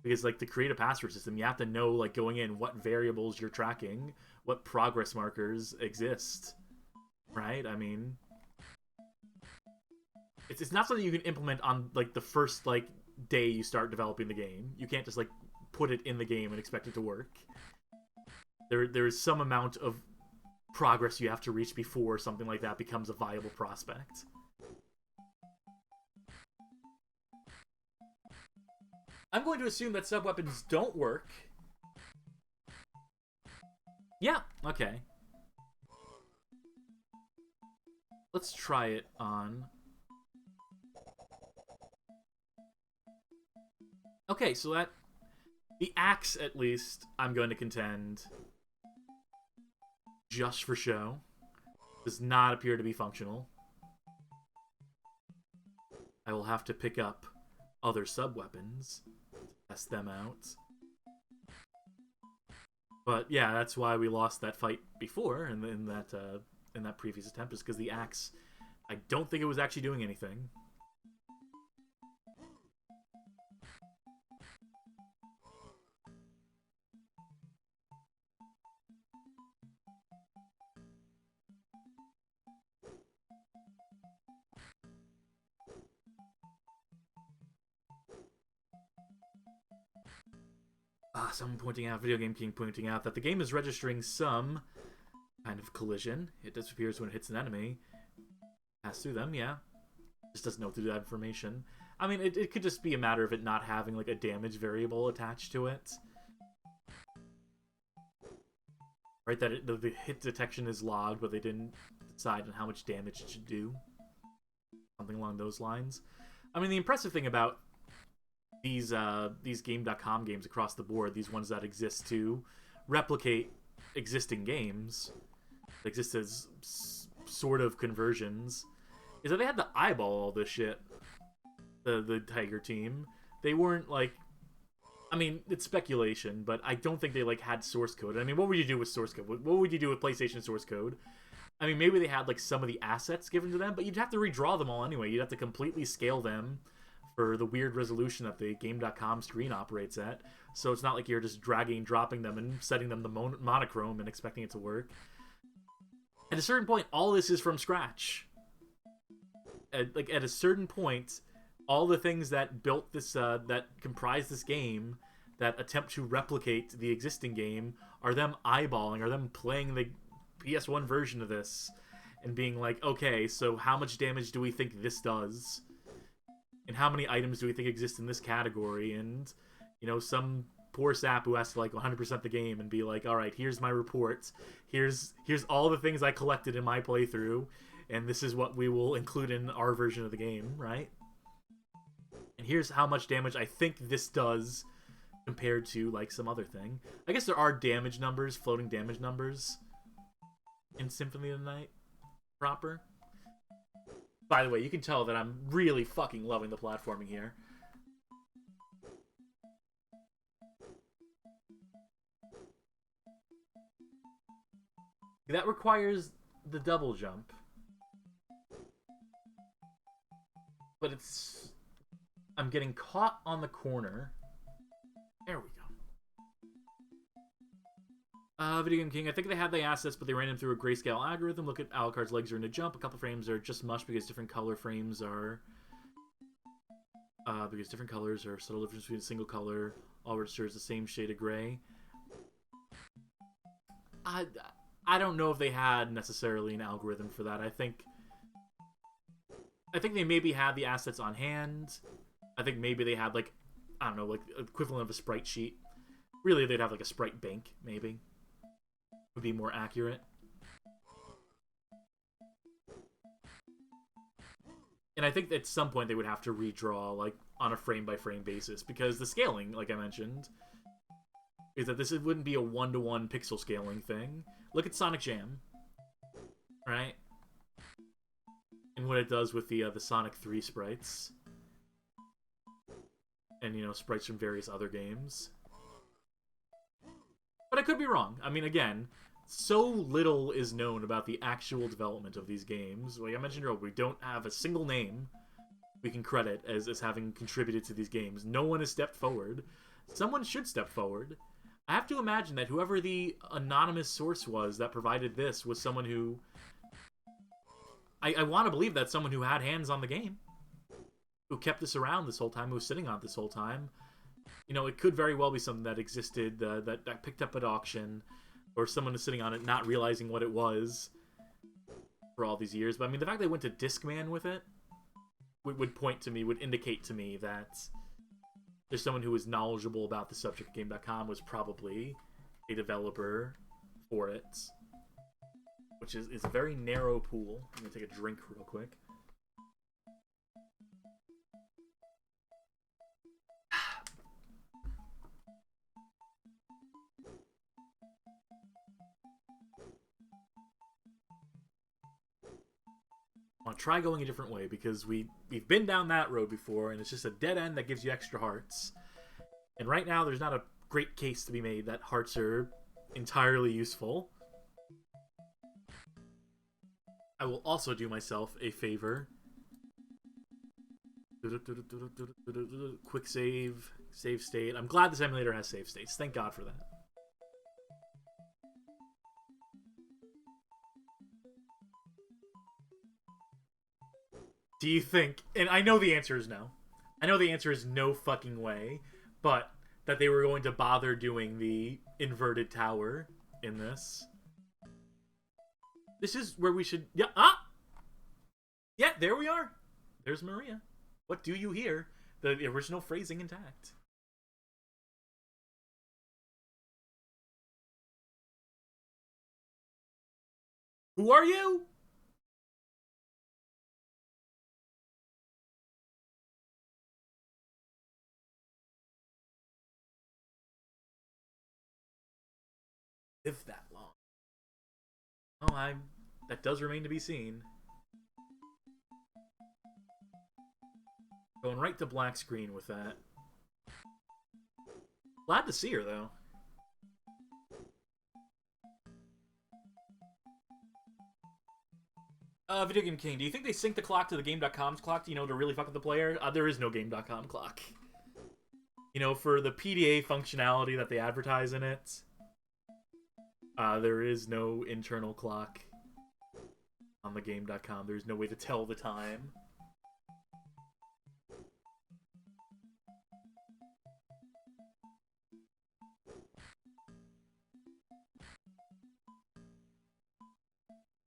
Because like to create a password system, you have to know like going in what variables you're tracking, what progress markers exist, right? I mean, it's not something you can implement on like the first like day you start developing the game. You can't just like put it in the game and expect it to work. There's some amount of progress you have to reach before something like that becomes a viable prospect. I'm going to assume that sub-weapons don't work. Yeah, okay. Let's try it on... Okay, so that... The axe, at least, I'm going to contend, just for show, does not appear to be functional. I will have to pick up other sub-weapons to test them out. But yeah, that's why we lost that fight before in that in that previous attempt, is because the axe, I don't think it was actually doing anything. Someone pointing out, Video Game King pointing out that the game is registering some kind of collision. It disappears when it hits an enemy. Pass through them, yeah. Just doesn't know what to do with that information. I mean, it could just be a matter of it not having like a damage variable attached to it. Right, that the hit detection is logged, but they didn't decide on how much damage it should do. Something along those lines. I mean, the impressive thing about these Game.com games across the board, these ones that exist to replicate existing games, that exist as sort of conversions, is that they had to eyeball all this shit. The Tiger team, they weren't like, I mean, it's speculation, but I don't think they like had source code. I mean, what would you do with source code? What would you do with PlayStation source code? I mean, maybe they had like some of the assets given to them, but you'd have to redraw them all anyway. You'd have to completely scale them for the weird resolution that the Game.com screen operates at. So it's not like you're just dragging and dropping them and setting them the monochrome and expecting it to work. At a certain point, all this is from scratch. At a certain point, all the things that built this, that comprise this game, that attempt to replicate the existing game, are them eyeballing, are them playing the PS1 version of this, and being like, okay, so how much damage do we think this does? And how many items do we think exist in this category? And, you know, some poor sap who has to, like, 100% the game and be like, alright, here's my report. Here's all the things I collected in my playthrough, and this is what we will include in our version of the game, right? And here's how much damage I think this does compared to, like, some other thing. I guess there are damage numbers, floating damage numbers in Symphony of the Night proper. By the way, you can tell that I'm really fucking loving the platforming here. That requires the double jump. But it's... I'm getting caught on the corner. There we go. Video Game King, I think they had the assets, but they ran them through a grayscale algorithm. Look at Alucard's legs are in a jump. A couple frames are just mush because different color frames are... because different colors are subtle difference between a single color. All registers the same shade of gray. I don't know if they had necessarily an algorithm for that. I think they maybe had the assets on hand. I think maybe they had, like, I don't know, like, equivalent of a sprite sheet. Really, they'd have, like, a sprite bank, maybe. Would be more accurate. And I think at some point they would have to redraw, like, on a frame-by-frame basis, because the scaling, like I mentioned, is that this wouldn't be a one-to-one pixel scaling thing. Look at Sonic Jam, right? And what it does with the Sonic 3 sprites. And, you know, sprites from various other games. But I could be wrong. I mean, again, so little is known about the actual development of these games. Like I mentioned earlier, we don't have a single name we can credit as having contributed to these games. No one has stepped forward. Someone should step forward. I have to imagine that whoever the anonymous source was that provided this was someone who... I want to believe that's someone who had hands on the game. Who kept this around this whole time, who was sitting on it this whole time. You know, it could very well be something that existed, that picked up at auction, or someone is sitting on it not realizing what it was for all these years. But I mean, the fact they went to Discman with it would point to me, would indicate to me that there's someone who was knowledgeable about the subject. Game.com was probably a developer for it, which is a very narrow pool. I'm gonna take a drink real quick. I want to try going a different way, because we've been down that road before, and it's just a dead end that gives you extra hearts. And right now, there's not a great case to be made that hearts are entirely useful. I will also do myself a favor. Quick save, save state. I'm glad this emulator has save states. Thank God for that. Do you think, and I know the answer is no. I know the answer is no fucking way, but that they were going to bother doing the inverted tower in this. This is where we should, yeah, there we are. There's Maria. What do you hear? The original phrasing intact. Who are you? Live that long. Oh, that does remain to be seen. Going right to black screen with that. Glad to see her, though. Video Game King, do you think they sync the clock to the Game.com's clock, to really fuck with the player? There is no Game.com clock. For the PDA functionality that they advertise in it, there is no internal clock on the Game.com. There's no way to tell the time.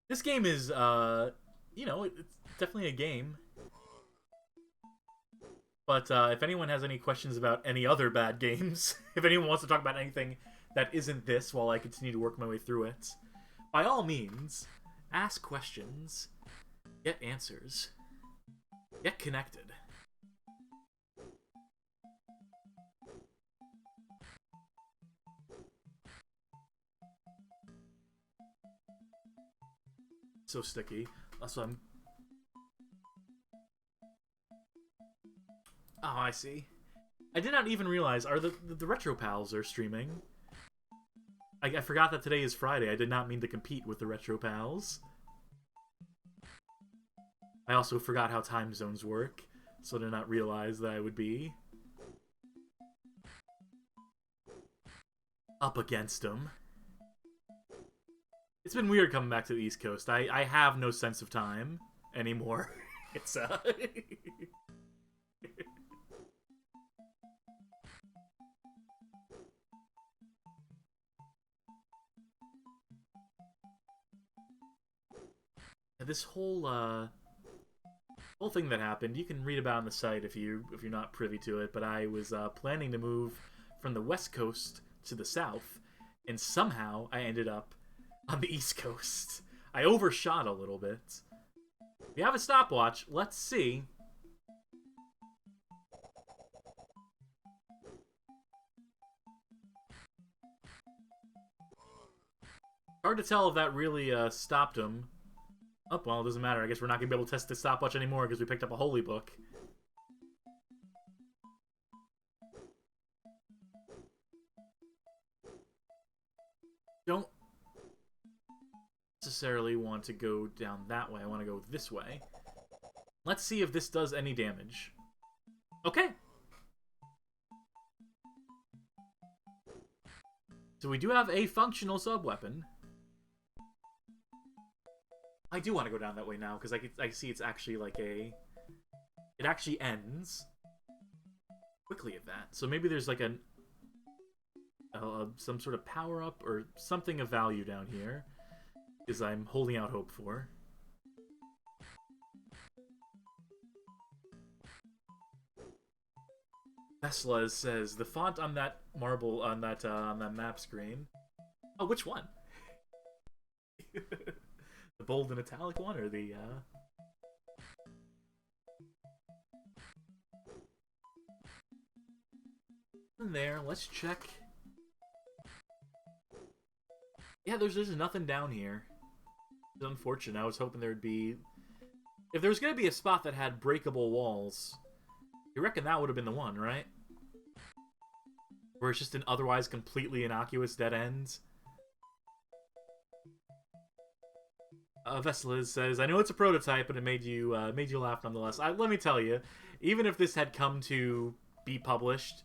This game is, it's definitely a game. But if anyone has any questions about any other bad games, if anyone wants to talk about anything that isn't this while I continue to work my way through it, by all means, ask questions, get answers, get connected. So sticky. Also, Oh, I see. I did not even realize, are the Retro Pals are streaming. I forgot that today is Friday. I did not mean to compete with the Retro Pals. I also forgot how time zones work, so I did not realize that I would be up against them. It's been weird coming back to the East Coast. I have no sense of time anymore. It's this whole thing that happened, you can read about on the site if you're not privy to it, but I was planning to move from the West Coast to the South, and somehow I ended up on the East Coast. I overshot a little bit. We have a stopwatch. Let's see. Hard to tell if that really stopped him. Oh, well, it doesn't matter. I guess we're not going to be able to test the stopwatch anymore because we picked up a holy book. Don't necessarily want to go down that way. I want to go this way. Let's see if this does any damage. Okay. So we do have a functional sub-weapon. I do want to go down that way now, because I see it's actually like a... It actually ends quickly at that. So maybe there's like some sort of power-up or something of value down here, is I'm holding out hope for. Tesla says, the font on that marble, on that map screen. Oh, which one? The bold and italic one, or the, in there, let's check. Yeah, there's nothing down here. It's unfortunate. I was hoping there'd be... If there was going to be a spot that had breakable walls, you reckon that would have been the one, right? Where it's just an otherwise completely innocuous dead end. Veseliz says, I know it's a prototype, but it made you laugh nonetheless. Let me tell you, even if this had come to be published,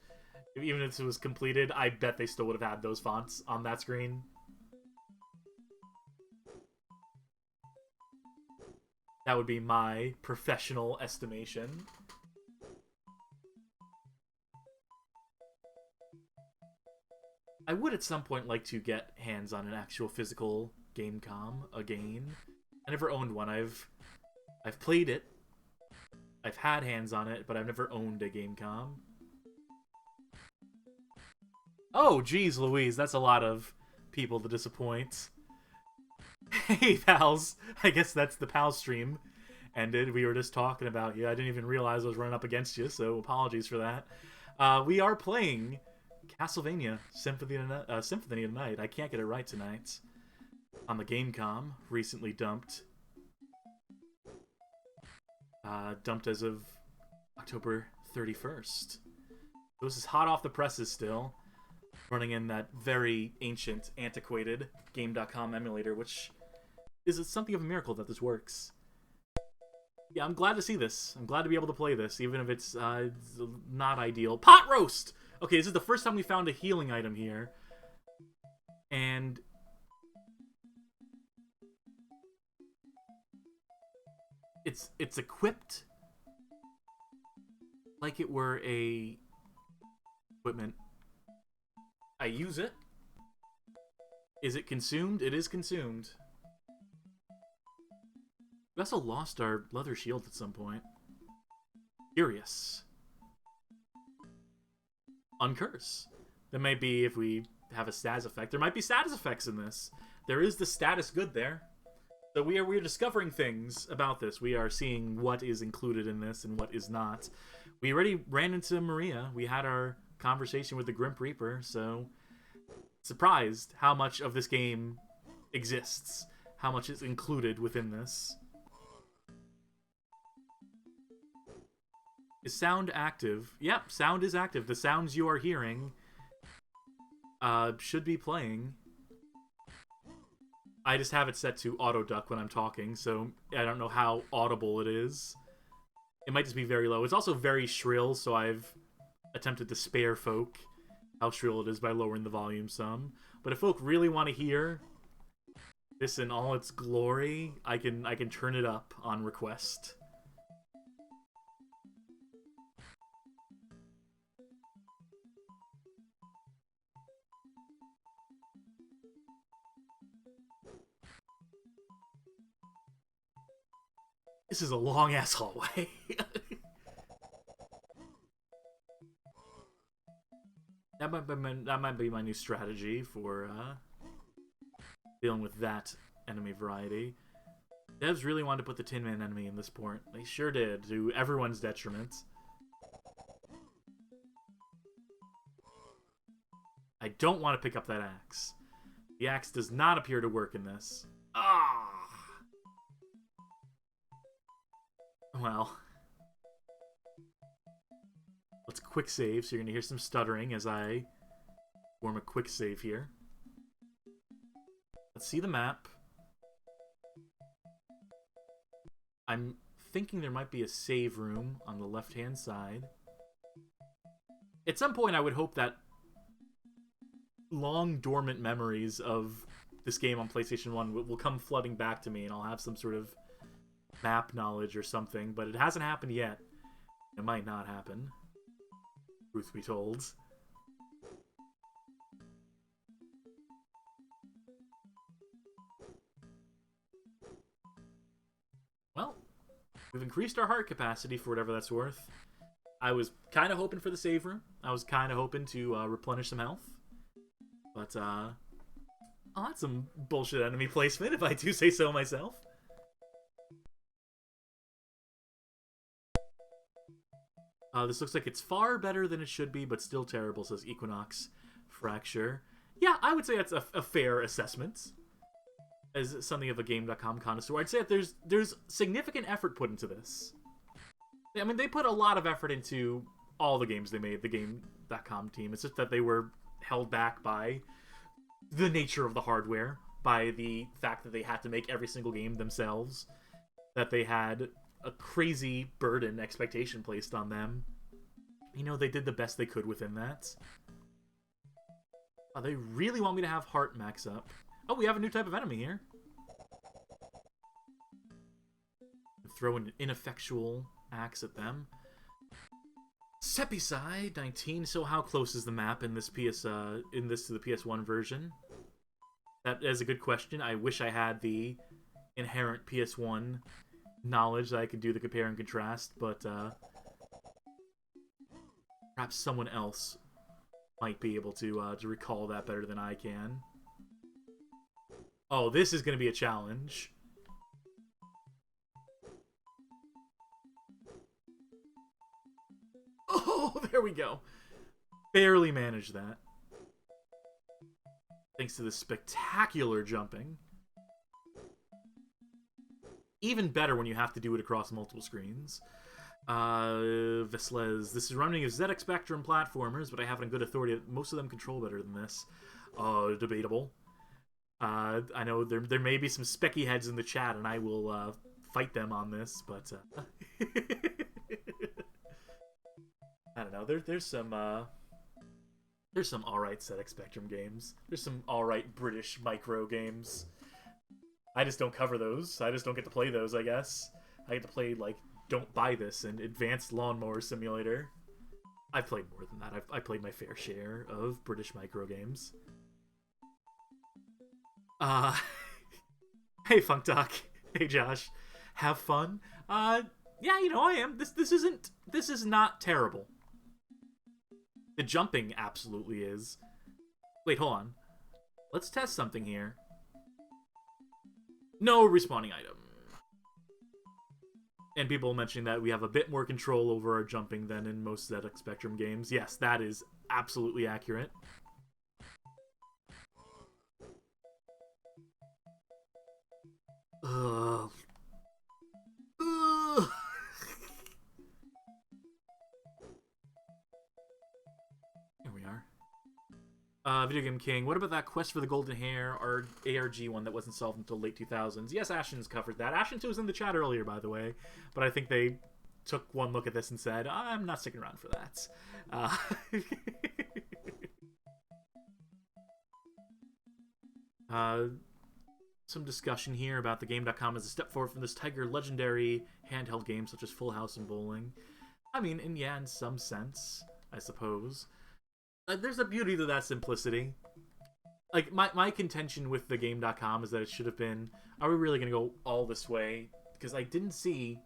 even if it was completed, I bet they still would have had those fonts on that screen. That would be my professional estimation. I would at some point like to get hands on an actual physical Game.com again. I never owned one. I've played it. I've had hands on it, but I've never owned a Game.com. Oh, geez, Louise, that's a lot of people to disappoint. Hey, pals. I guess that's the pal stream ended. We were just talking about you. I didn't even realize I was running up against you, so apologies for that. We are playing Castlevania Symphony tonight. I can't get it right tonight. On the Game.com, recently dumped. Dumped as of October 31st. This is hot off the presses still. Running in that very ancient, antiquated Game.com emulator, which is something of a miracle that this works. Yeah, I'm glad to see this. I'm glad to be able to play this, even if it's not ideal. Pot roast! Okay, this is the first time we found a healing item here. And it's equipped like it were a equipment. I use it. Is it consumed? It is consumed. We also lost our leather shield at some point. Curious. Uncurse. That may be if we have a status effect. There might be status effects in this. There is the status good there. So we are discovering things about this. We are seeing what is included in this and what is not. We already ran into Maria. We had our conversation with the Grim Reaper, so surprised how much of this game exists. How much is included within this. Is sound active? Yep, sound is active. The sounds you are hearing should be playing. I just have it set to auto duck when I'm talking, so I don't know how audible it is. It might just be very low. It's also very shrill, so I've attempted to spare folk how shrill it is by lowering the volume some. But if folk really want to hear this in all its glory, I can turn it up on request. This is a long-ass hallway. That might be my new strategy for dealing with that enemy variety. Devs really wanted to put the Tin Man enemy in this port. They sure did, to everyone's detriment. I don't want to pick up that axe. The axe does not appear to work in this. Ah! Well, let's quick save, so you're going to hear some stuttering as I form a quick save here. Let's see the map. I'm thinking there might be a save room on the left-hand side. At some point, I would hope that long dormant memories of this game on PlayStation 1 will come flooding back to me, and I'll have some sort of map knowledge or something, but it hasn't happened yet. It might not happen. Truth be told. Well, we've increased our heart capacity for whatever that's worth. I was kind of hoping for the save room. I was kind of hoping to replenish some health. But, oh, that's some bullshit enemy placement, if I do say so myself. This looks like it's far better than it should be, but still terrible, says Equinox Fracture. Yeah, I would say that's a fair assessment. As something of a Game.com connoisseur, I'd say that there's significant effort put into this. I mean, they put a lot of effort into all the games they made, the Game.com team. It's just that they were held back by the nature of the hardware, by the fact that they had to make every single game themselves, that they had a crazy burden expectation placed on them. You know, they did the best they could within that. Oh, they really want me to have heart max up. Oh, we have a new type of enemy here. Throw an ineffectual axe at them. Sepiside 19. So how close is the map in this to the PS1 version? That is a good question. I wish I had the inherent PS1 knowledge that I could do the compare and contrast, but perhaps someone else might be able to recall that better than I can. Oh, this is going to be a challenge. Oh, there we go. Barely managed that. Thanks to the spectacular jumping. Even better when you have to do it across multiple screens. Vesles. This is running a ZX Spectrum platformers, but I have it on good authority that most of them control better than this. Debatable. I know there may be some specky heads in the chat, and I will fight them on this, but I don't know. There's some alright ZX Spectrum games. There's some alright British micro games. I just don't cover those. I just don't get to play those, I guess. I get to play, like, Don't Buy This and Advanced Lawnmower Simulator. I've played more than that. I've played my fair share of British micro games. Hey, Funk Doc. Hey, Josh. Have fun? Yeah, you know, I am. This is not terrible. The jumping absolutely is. Wait, hold on. Let's test something here. No respawning item. And people mentioning that we have a bit more control over our jumping than in most ZX Spectrum games. Yes, that is absolutely accurate. Ugh. Ugh. Here we are. Video Game King, what about that Quest for the Golden Hair, or ARG one that wasn't solved until late 2000s? Yes, Ashen's covered that. Ashen was in the chat earlier, by the way, but I think they took one look at this and said, I'm not sticking around for that. Some discussion here about the Game.com as a step forward from this Tiger legendary handheld games such as Full House and Bowling. I mean, in some sense, I suppose. There's a beauty to that simplicity. Like, my contention with the Game.com is that it should have been, are we really going to go all this way? Because I didn't see,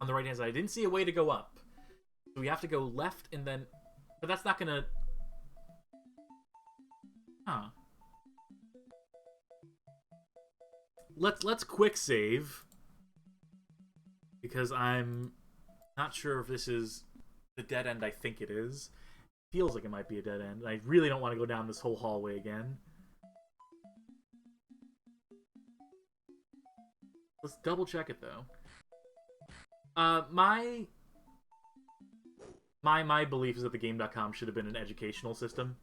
on the right-hand side, I didn't see a way to go up. So we have to go left and then, but that's not going to, Let's quick save, because I'm not sure if this is the dead end I think it is. Feels like it might be a dead end. I really don't want to go down this whole hallway again. Let's double check it though. My belief is that the Game.com should have been an educational system.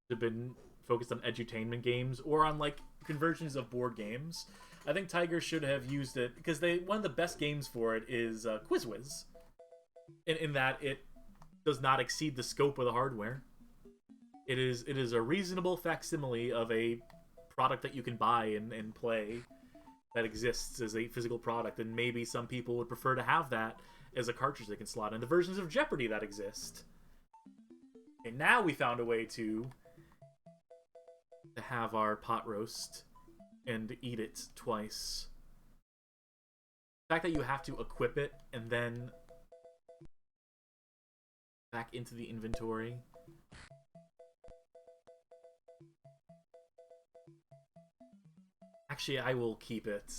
Should have been focused on edutainment games or on like conversions of board games. I think Tiger should have used it because one of the best games for it is QuizWiz. In that it does not exceed the scope of the hardware. It is a reasonable facsimile of a product that you can buy and play that exists as a physical product, and maybe some people would prefer to have that as a cartridge they can slot in the versions of Jeopardy that exist. And now we found a way to have our pot roast and eat it twice. The fact that you have to equip it and then back into the inventory. Actually, I will keep it.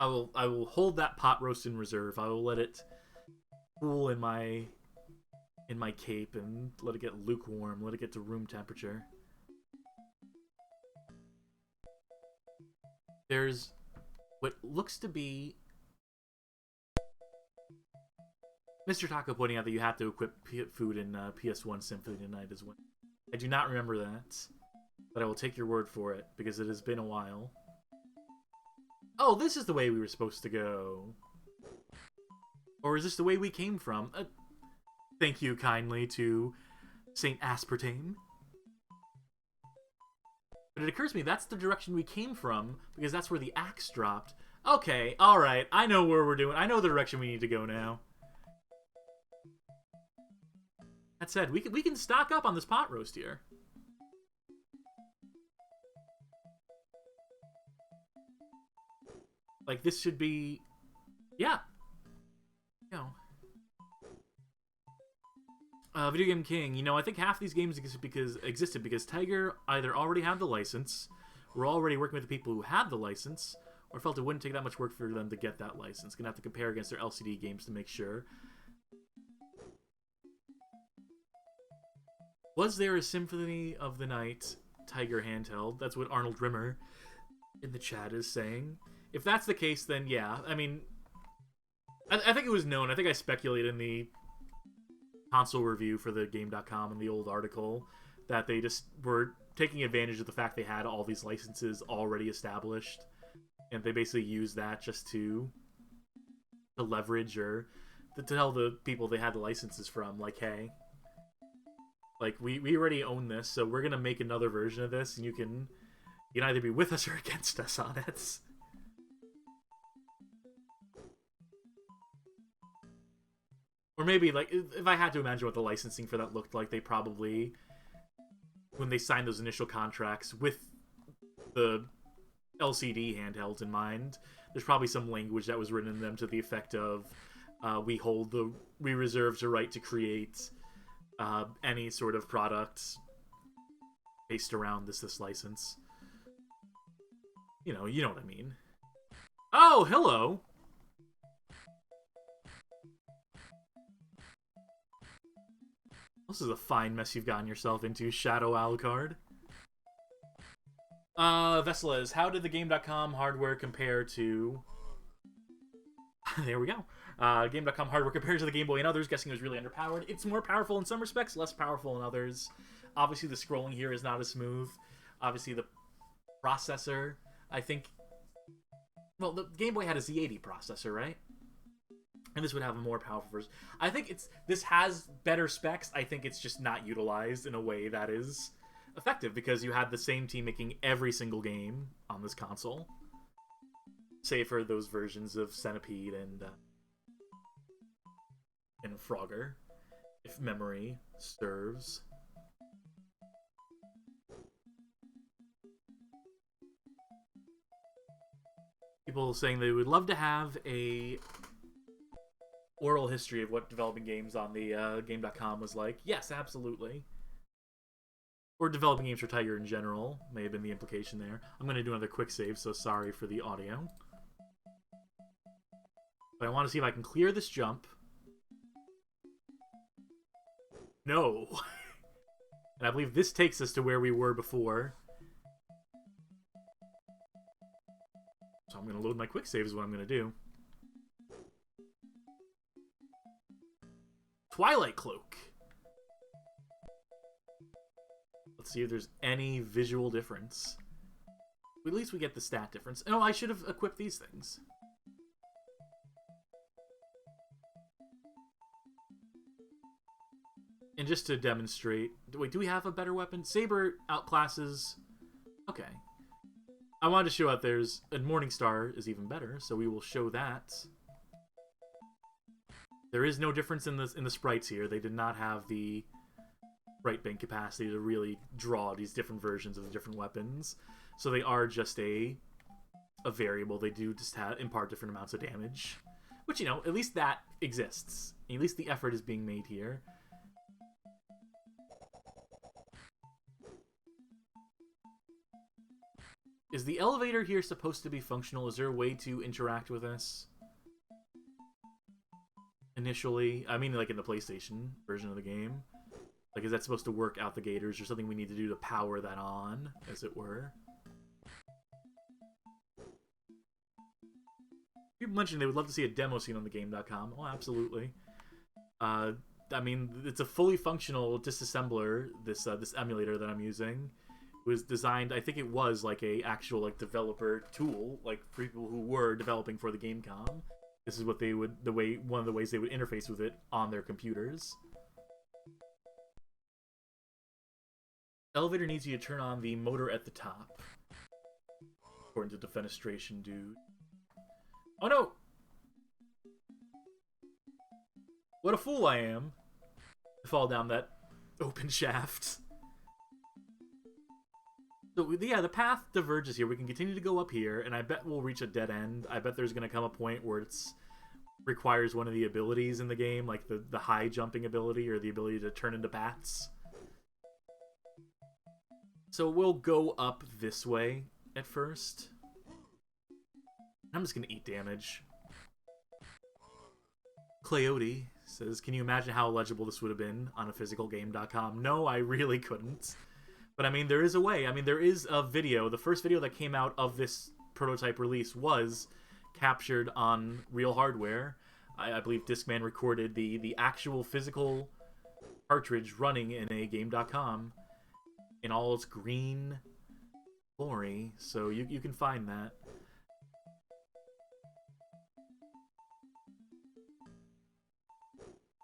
I will hold that pot roast in reserve. I will let it cool in my cape and let it get lukewarm. Let it get to room temperature. There's what looks to be Mr. Taco pointing out that you have to equip food in PS1 Symphony tonight as well. I do not remember that, but I will take your word for it, because it has been a while. Oh, this is the way we were supposed to go. Or is this the way we came from? Thank you kindly to Saint Aspartame. But it occurs to me that's the direction we came from, because that's where the axe dropped. Okay, alright, I know where we're doing. I know the direction we need to go now. That said, we can stock up on this pot roast here. Like, this should be... Yeah. You know. Video Game King, you know, I think half these games existed because Tiger either already had the license, were already working with the people who had the license, or felt it wouldn't take that much work for them to get that license. Gonna have to compare against their LCD games to make sure. Was there a Symphony of the Night Tiger handheld? That's what Arnold Rimmer in the chat is saying. If that's the case, then yeah. I mean, I think it was known. I think I speculated in the console review for the Game.com in the old article that they just were taking advantage of the fact they had all these licenses already established, and they basically used that just to leverage or to tell the people they had the licenses from, like, hey, like, we already own this, so we're gonna make another version of this, and you can either be with us or against us on it. Or maybe, like, if I had to imagine what the licensing for that looked like, they probably, when they signed those initial contracts with the LCD handhelds in mind, there's probably some language that was written in them to the effect of, we reserve the right to create any sort of product based around this license. You know what I mean. Oh, hello! This is a fine mess you've gotten yourself into, Shadow Alucard. Veslas, how did the Game.com hardware compare to... There we go. Game.com hardware compared to the Game Boy and others, guessing it was really underpowered. It's more powerful in some respects, less powerful in others. Obviously, the scrolling here is not as smooth. Obviously, the processor, I think... Well, the Game Boy had a Z80 processor, right? And this would have a more powerful version. I think this has better specs. I think it's just not utilized in a way that is effective, because you had the same team making every single game on this console, save for those versions of Centipede and Frogger, if memory serves. People saying they would love to have a oral history of what developing games on the Game.com was like. Yes, absolutely. Or developing games for Tiger in general may have been the implication there. I'm going to do another quick save, so sorry for the audio. But I want to see if I can clear this jump. No! And I believe this takes us to where we were before. So I'm going to load my quick save is what I'm going to do. Twilight Cloak. Let's see if there's any visual difference. At least we get the stat difference. Oh, I should have equipped these things. And just to demonstrate... Wait, do we have a better weapon? Saber outclasses... Okay. I wanted to show out there's... And Morningstar is even better, so we will show that. There is no difference in the sprites here. They did not have the sprite bank capacity to really draw these different versions of the different weapons. So they are just a variable. They do just impart different amounts of damage. Which, you know, at least that exists. At least the effort is being made here. Is the elevator here supposed to be functional? Is there a way to interact with this? Initially, I mean, like in the PlayStation version of the game. Like, is that supposed to work out the gate, or is there something we need to do to power that on, as it were? People mentioned they would love to see a demo scene on the Game.com. Oh, absolutely. I mean, it's a fully functional disassembler. This emulator that I'm using was designed. I think it was like a actual like developer tool, like for people who were developing for the Gamecom. This is what they would one of the ways they would interface with it on their computers. Elevator needs you to turn on the motor at the top, according to Defenestration Dude. Oh no! What a fool I am to fall down that open shaft. So yeah, the path diverges here. We can continue to go up here, and I bet we'll reach a dead end. I bet there's going to come a point where it's requires one of the abilities in the game, like the high jumping ability or the ability to turn into bats. So we'll go up this way at first. I'm just going to eat damage. Cleote says, can you imagine how illegible this would have been on a physicalgame.com? No, I really couldn't. But I mean, there is a way. I mean, there is a video. The first video that came out of this prototype release was captured on real hardware. I believe Discman recorded the actual physical cartridge running in a game.com in all its green glory. So you can find that.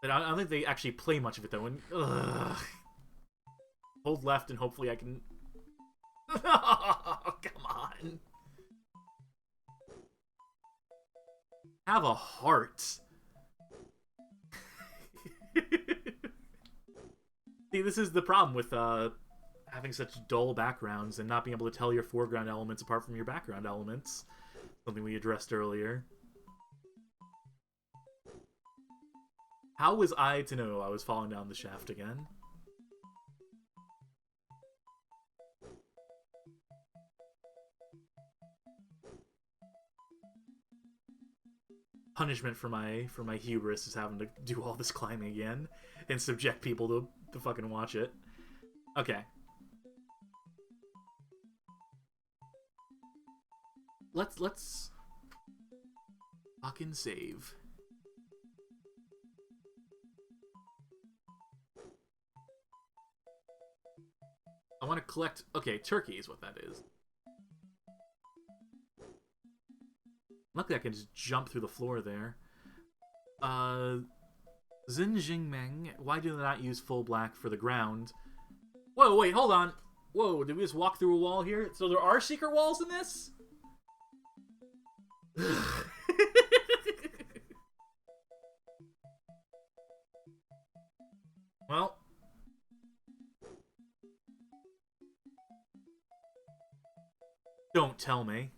But I don't think they actually play much of it, though. And, hold left, and hopefully I can... Oh, come on. Have a heart. See, this is the problem with having such dull backgrounds and not being able to tell your foreground elements apart from your background elements. Something we addressed earlier. How was I to know I was falling down the shaft again? Punishment for my hubris is having to do all this climbing again and subject people to fucking watch it. Okay. Let's fucking save. I want to collect... Okay, turkey is what that is. Luckily I can just jump through the floor there. Xin Jingmeng, why do they not use full black for the ground? Whoa, wait, hold on. Whoa, did we just walk through a wall here? So there are secret walls in this? Well... Don't tell me.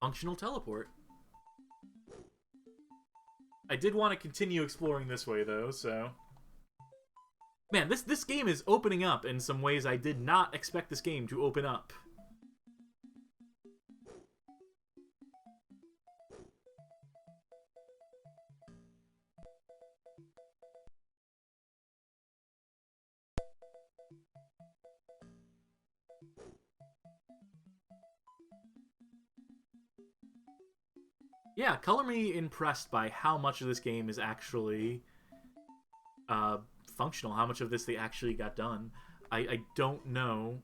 Functional teleport. I did want to continue exploring this way, though, so... Man, this game is opening up in some ways I did not expect this game to open up. Yeah, color me impressed by how much of this game is actually functional, how much of this they actually got done. I don't know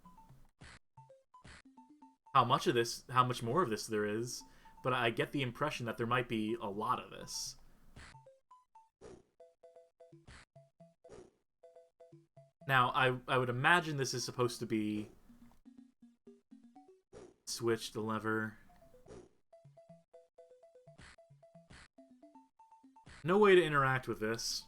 how much more of this there is, but I get the impression that there might be a lot of this. Now, I would imagine this is supposed to be switch the lever. No way to interact with this.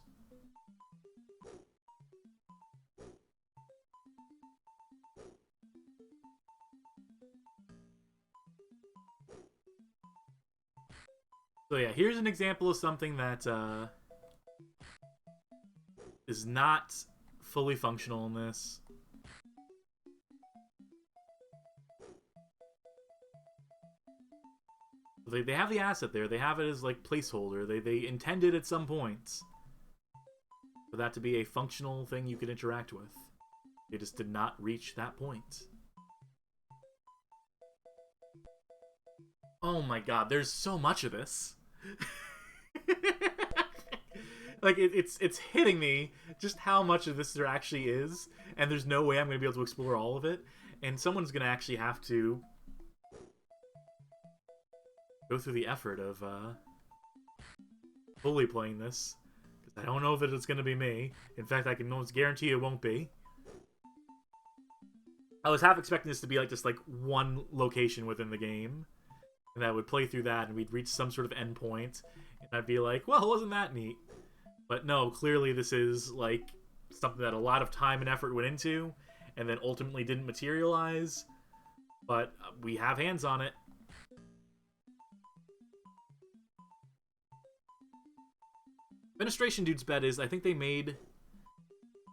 So yeah, here's an example of something that is not fully functional in this. They have the asset there. They have it as, like, placeholder. They intended at some point for that to be a functional thing you could interact with. They just did not reach that point. Oh my god, there's so much of this. Like it's hitting me just how much of this there actually is, and there's no way I'm gonna be able to explore all of it. And someone's gonna actually have to go through the effort of fully playing this, because I don't know if it's gonna be me. In fact, I can almost guarantee it won't be. I was half expecting this to be like just like one location within the game, and I would play through that, and we'd reach some sort of endpoint, and I'd be like, well, wasn't that neat? But no, clearly this is like something that a lot of time and effort went into, and then ultimately didn't materialize. But we have hands on it. Administration dude's bet is I think they made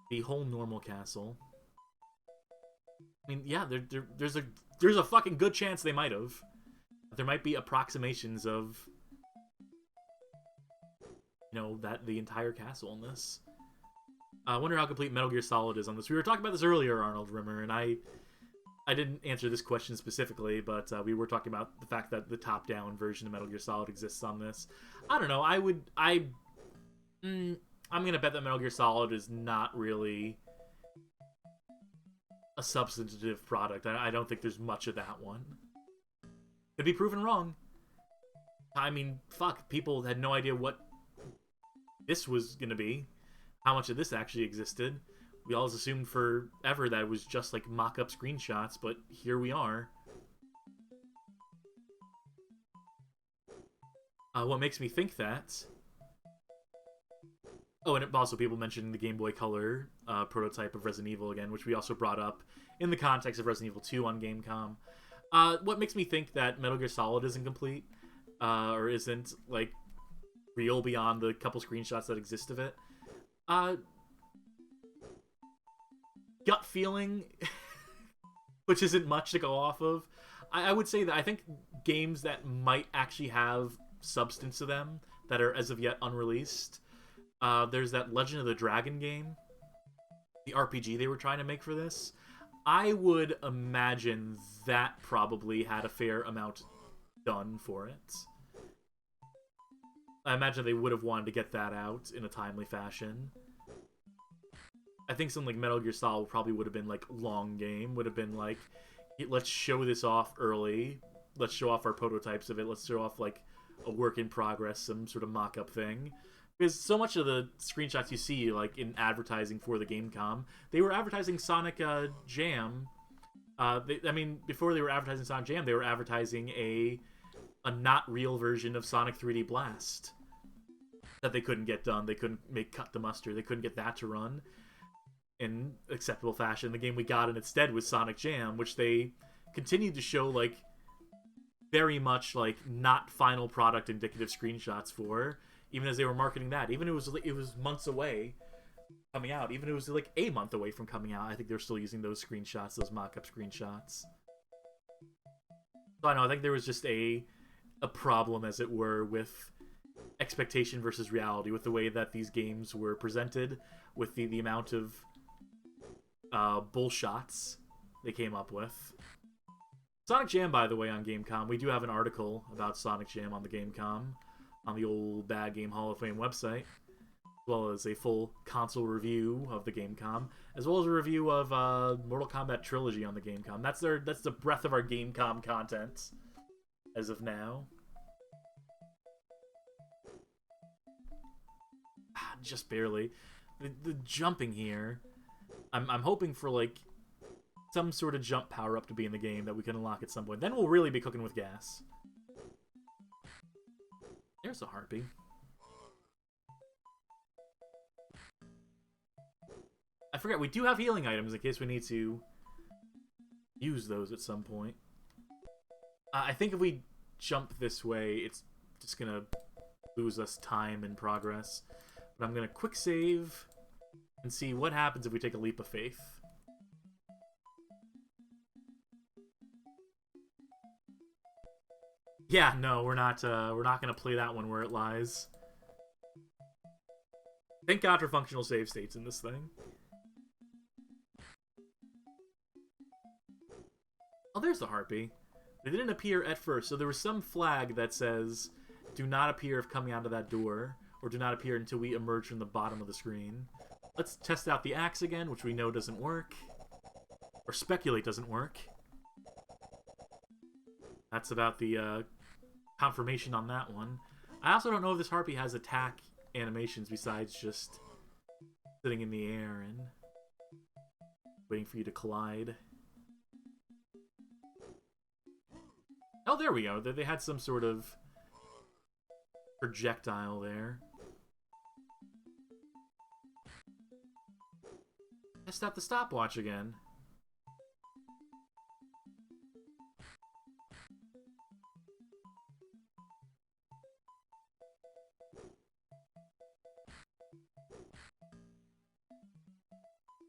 the whole normal castle. I mean, yeah, there's a fucking good chance they might have. There might be approximations of, you know, that the entire castle in this. I wonder how complete Metal Gear Solid is on this. We were talking about this earlier, Arnold Rimmer, and I didn't answer this question specifically, but we were talking about the fact that the top-down version of Metal Gear Solid exists on this. I don't know. I'm gonna bet that Metal Gear Solid is not really a substantive product. I don't think there's much of that one. Could be proven wrong. I mean, fuck, people had no idea what this was gonna be, how much of this actually existed. We all assumed forever that it was just like mock-up screenshots, but here we are. What makes me think that... Oh, and also people mentioned the Game Boy Color prototype of Resident Evil again, which we also brought up in the context of Resident Evil 2 on Gamecom. What makes me think that Metal Gear Solid isn't complete, or isn't, like, real beyond the couple screenshots that exist of it? Gut feeling, which isn't much to go off of. I would say that I think games that might actually have substance to them that are as of yet unreleased. There's that Legend of the Dragon game, the RPG they were trying to make for this. I would imagine that probably had a fair amount done for it. I imagine they would have wanted to get that out in a timely fashion. I think something like Metal Gear Solid probably would have been like long game, would have been like, let's show this off early, let's show off our prototypes of it, let's show off like a work in progress, some sort of mock-up thing. Because so much of the screenshots you see, like in advertising for the Gamecom, they were advertising Sonic Jam. I mean, before they were advertising Sonic Jam, they were advertising a not real version of Sonic 3D Blast that they couldn't get done. They couldn't make cut the mustard. They couldn't get that to run in acceptable fashion. The game we got instead was Sonic Jam, which they continued to show like very much like not final product indicative screenshots for. Even as they were marketing that, even it was months away coming out, even it was like a month away from coming out, I think they're still using those screenshots, those mock-up screenshots. So I know, I think there was just a problem, as it were, with expectation versus reality, with the way that these games were presented, with the amount of bullshots they came up with. Sonic Jam, by the way, on Gamecom, we do have an article about Sonic Jam on the Gamecom, on the old Bad Game Hall of Fame website, as well as a full console review of the Gamecom, as well as a review of Mortal Kombat Trilogy on the Gamecom. That's the breadth of our Gamecom content as of now. Just barely. The jumping here, I'm hoping for like some sort of jump power up to be in the game that we can unlock at some point. Then we'll really be cooking with gas. There's a harpy. I forget, we do have healing items in case we need to use those at some point. I think if we jump this way, it's just gonna lose us time and progress. But I'm gonna quick save and see what happens if we take a leap of faith. Yeah, no, we're not gonna play that one where it lies. Thank God for functional save states in this thing. Oh, there's the harpy. They didn't appear at first, so there was some flag that says, do not appear if coming out of that door, or do not appear until we emerge from the bottom of the screen. Let's test out the axe again, which we know doesn't work. Or speculate doesn't work. That's about the confirmation on that one. I also don't know if this harpy has attack animations besides just sitting in the air and waiting for you to collide. Oh, there we go. They had some sort of projectile there. Test out the stopwatch again.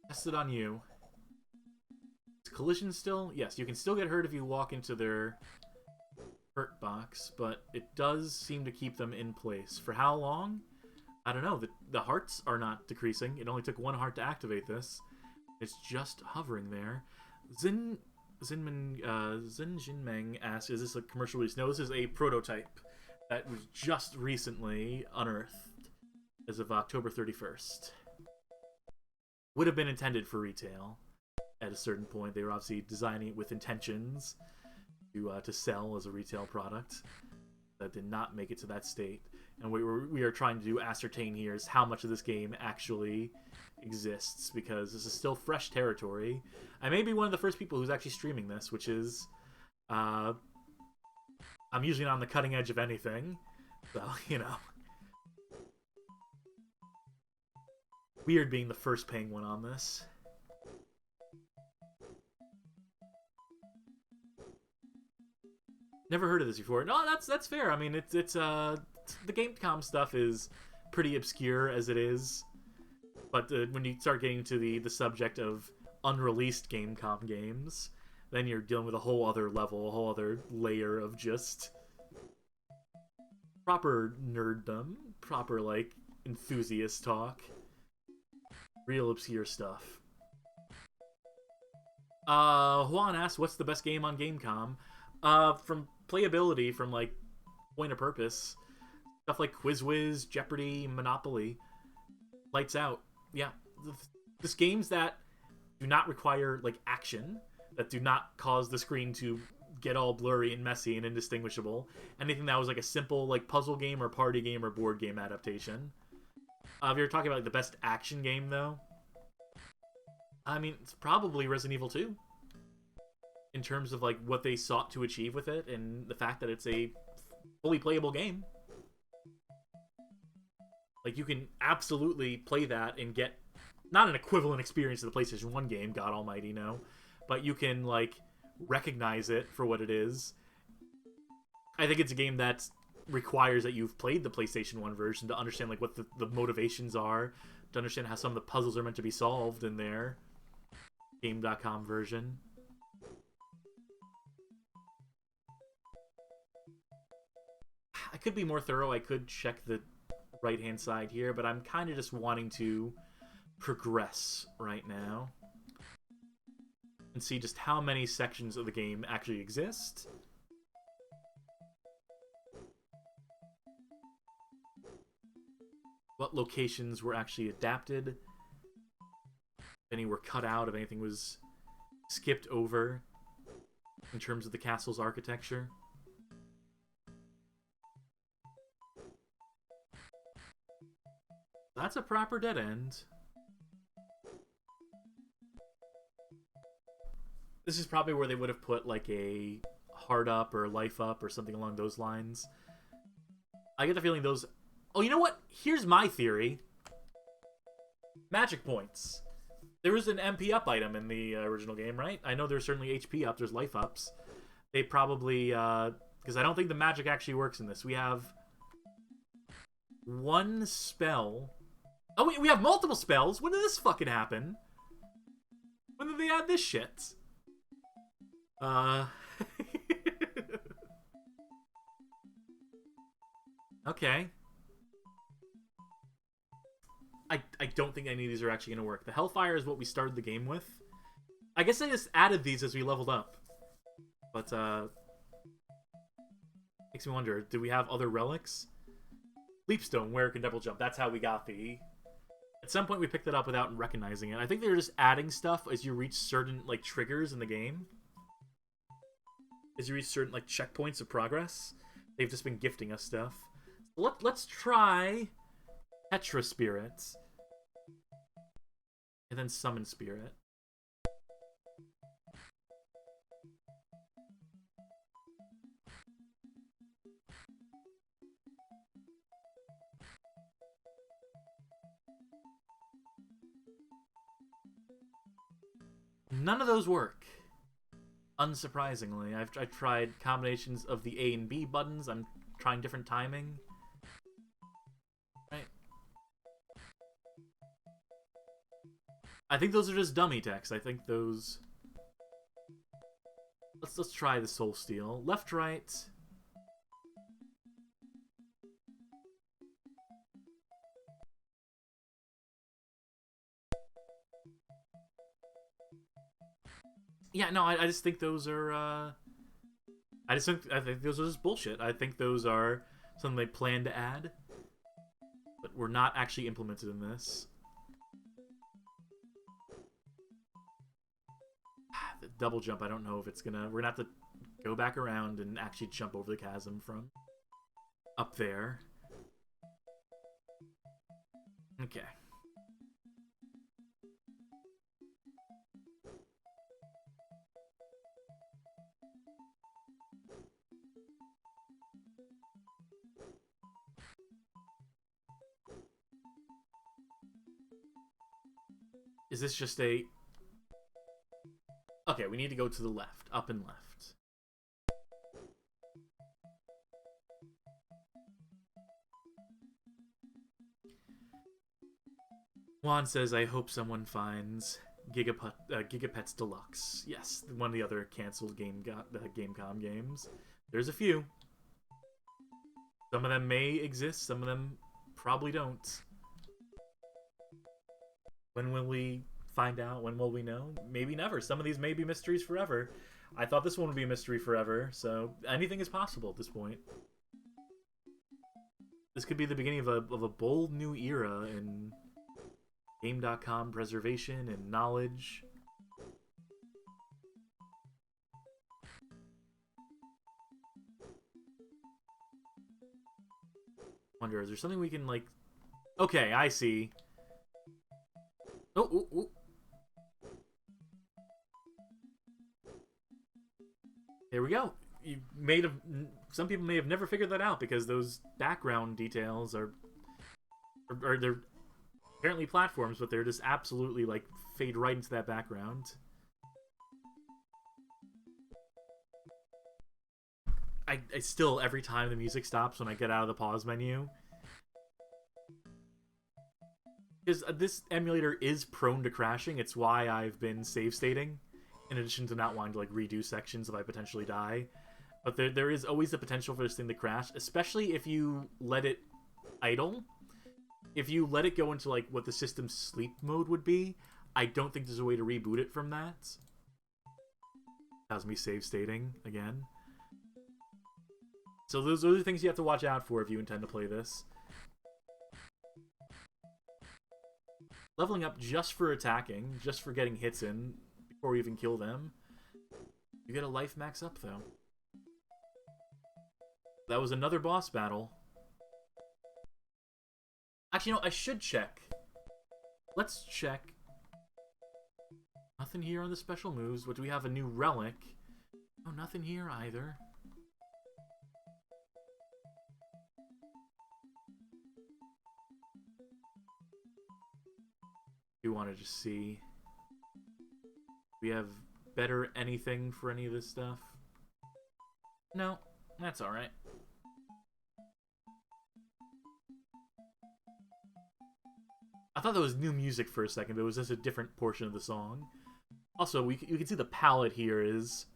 Test it on you. Is collision still? Yes, you can still get hurt if you walk into their hurt box, but it does seem to keep them in place. For how long? I don't know. The hearts are not decreasing. It only took one heart to activate this. It's just hovering there. Xin Jinmeng asks, is this a commercial release? No, this is a prototype that was just recently unearthed as of October 31st. Would have been intended for retail at a certain point. They were obviously designing it with intentions to sell as a retail product. That did not make it to that state. And what we are trying to ascertain here is how much of this game actually exists, because this is still fresh territory. I may be one of the first people who's actually streaming this, which is... I'm usually not on the cutting edge of anything, so, you know. Weird being the first paying one on this. Never heard of this before. No, that's fair. I mean, it's the Gamescom stuff is pretty obscure as it is. But when you start getting to the subject of unreleased Gamescom games, then you're dealing with a whole other level, a whole other layer of just proper nerddom, proper, like, enthusiast talk. Real obscure stuff. Juan asks, what's the best game on Gamescom? From playability, from, like, point of purpose, stuff like Quiz Whiz, Jeopardy, Monopoly, lights out. Yeah, just games that do not require, like, action, that do not cause the screen to get all blurry and messy and indistinguishable. Anything that was, like, a simple, like, puzzle game or party game or board game adaptation. If you're talking about, like, the best action game, though, I mean, it's probably Resident Evil 2. In terms of, like, what they sought to achieve with it, and the fact that it's a fully playable game. Like, you can absolutely play that and get, not an equivalent experience to the PlayStation 1 game, God almighty, no. But you can, like, recognize it for what it is. I think it's a game that requires that you've played the PlayStation 1 version to understand, like, what the motivations are, to understand how some of the puzzles are meant to be solved in their Game.com version. I could be more thorough. I could check the right-hand side here, but I'm kind of just wanting to progress right now and see just how many sections of the game actually exist. What locations were actually adapted. If any were cut out, if anything was skipped over in terms of the castle's architecture. That's a proper dead end. This is probably where they would have put, like, a heart up or life up or something along those lines. I get the feeling those... Oh, you know what? Here's my theory. Magic points. There was an MP up item in the original game, right? I know there's certainly HP up, there's life ups. They probably... because I don't think the magic actually works in this. We have one spell... Oh, wait, we have multiple spells? When did this fucking happen? When did they add this shit? Okay. I don't think any of these are actually going to work. The Hellfire is what we started the game with. I guess I just added these as we leveled up. But, Makes me wonder, do we have other relics? Leapstone, where it can double jump. That's how we got the... At some point we picked it up without recognizing it. I think they were just adding stuff as you reach certain, like, triggers in the game. As you reach certain, like, checkpoints of progress. They've just been gifting us stuff. Let's try Petra Spirit. And then Summon Spirit. None of those work. Unsurprisingly. I've tried combinations of the A and B buttons. I'm trying different timing. Right. I think those are just dummy text. I think those... Let's try the Soul Steel. Left, right. Yeah, no, I just think those are, I think those are just bullshit. I think those are something they plan to add, but were not actually implemented in this. The double jump, I don't know if it's gonna... We're gonna have to go back around and actually jump over the chasm from up there. Okay. Is this just a... Okay, we need to go to the left. Up and left. Juan says, I hope someone finds Gigapets Deluxe. Yes, one of the other canceled Gamecom games. There's a few. Some of them may exist, some of them probably don't. When will we find out? When will we know? Maybe never. Some of these may be mysteries forever. I thought this one would be a mystery forever, so anything is possible at this point. This could be the beginning of a bold new era in Game.com preservation and knowledge. Wonder, is there something we can, like... Okay, I see. Oh. There we go. Some people may have never figured that out because those background details are they're apparently platforms, but they're just absolutely like fade right into that background. I still, every time the music stops when I get out of the pause menu, because this emulator is prone to crashing. It's why I've been save stating, in addition to not wanting to like redo sections if I potentially die. But there is always the potential for this thing to crash, especially if you let it idle. If you let it go into like what the system's sleep mode would be, I don't think there's a way to reboot it from that. That's me save stating again. So those are the things you have to watch out for if you intend to play this. Leveling up just for attacking, just for getting hits in before we even kill them. You get a life max up, though. That was another boss battle. Actually, no, I should check. Let's check. Nothing here on the special moves. What, do we have a new relic? Oh, nothing here either. Do want to just see. We have better anything for any of this stuff? No, that's alright. I thought that was new music for a second, but it was just a different portion of the song. Also, you can see the palette here is...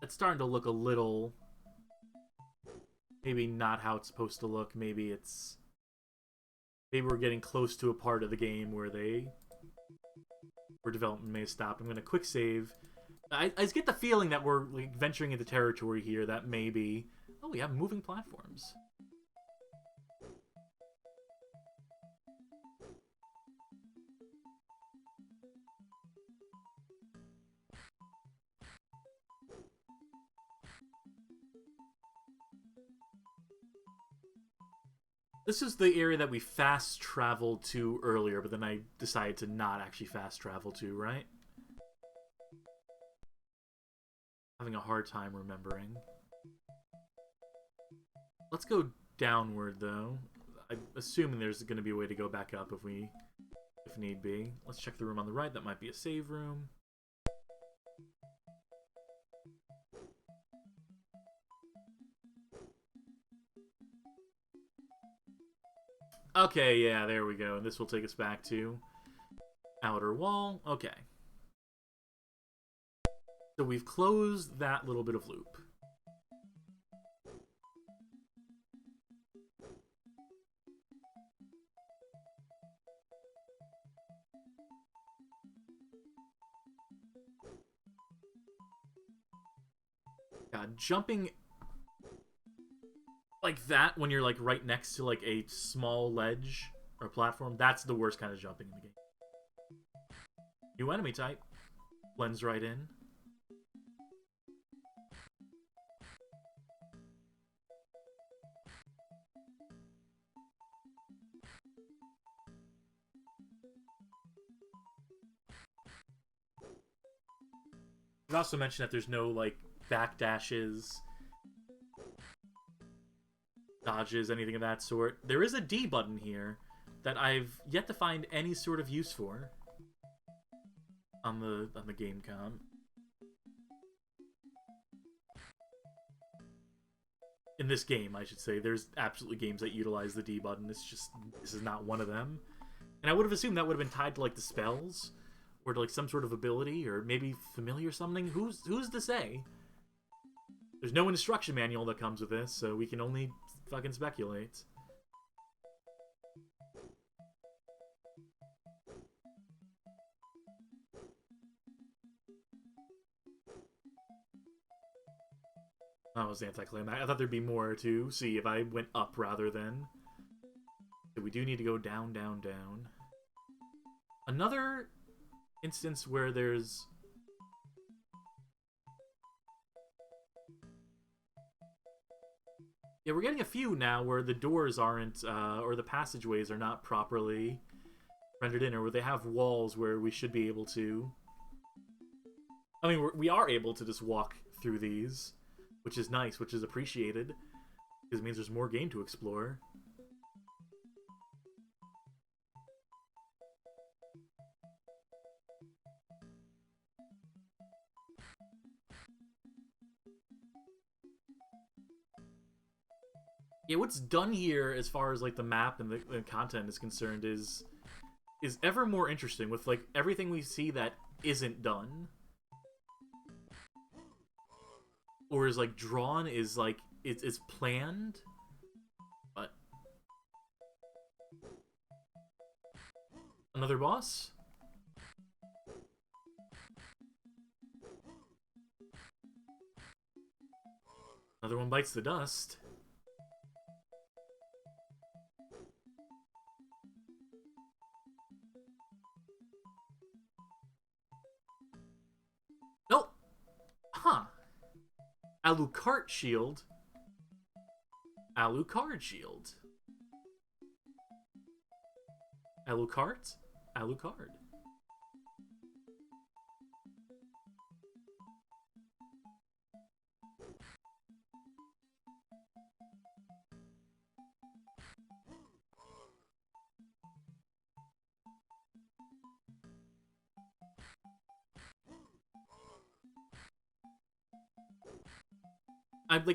It's starting to look a little... Maybe not how it's supposed to look. Maybe it's... Maybe we're getting close to a part of the game where development may have stopped. I'm going to quick save I get the feeling that we're like, venturing into territory here that maybe... Oh, we have moving platforms. This is the area that we fast traveled to earlier, but then I decided to not actually fast travel to, right? Having a hard time remembering. Let's go downward, though. I'm assuming there's going to be a way to go back up if need be. Let's check the room on the right. That might be a save room. Okay, yeah, there we go. And this will take us back to outer wall. Okay. So we've closed that little bit of loop. God, jumping like that when you're like right next to like a small ledge or platform, that's the worst kind of jumping in the game. New enemy type. Blends right in. You also mentioned that there's no like backdashes, dodges, anything of that sort. There is a D button here that I've yet to find any sort of use for on the game com. In this game, I should say. There's absolutely games that utilize the D button. It's just, this is not one of them. And I would have assumed that would have been tied to like the spells or to like some sort of ability or maybe familiar summoning. Who's to say? There's no instruction manual that comes with this, so we can only fucking speculate. That was anticlimactic. I thought there'd be more to see if I went up rather than... So we do need to go down, down, down. Another instance where there's... Yeah, we're getting a few now where the doors aren't, or the passageways are not properly rendered in, or where they have walls where we should be able to... I mean, we are able to just walk through these, which is nice, which is appreciated, because it means there's more game to explore. Yeah, what's done here as far as like the map and the content is concerned is ever more interesting with like everything we see that isn't done or is like drawn is like it's planned, but another boss. Another one bites the dust. Nope. Huh. Alucard shield. Alucard shield. Alucard? Alucard.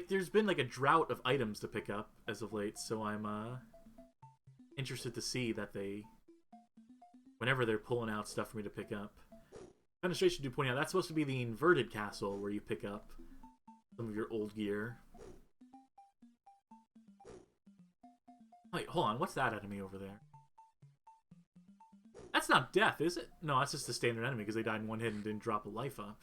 There's been like a drought of items to pick up as of late, so I'm interested to see that whenever they're pulling out stuff for me to pick up. Demonstration do point out that's supposed to be the inverted castle where you pick up some of your old gear. Wait, hold on, what's that enemy over there? That's not death, is it? No, that's just the standard enemy because they died in one hit and didn't drop a life up.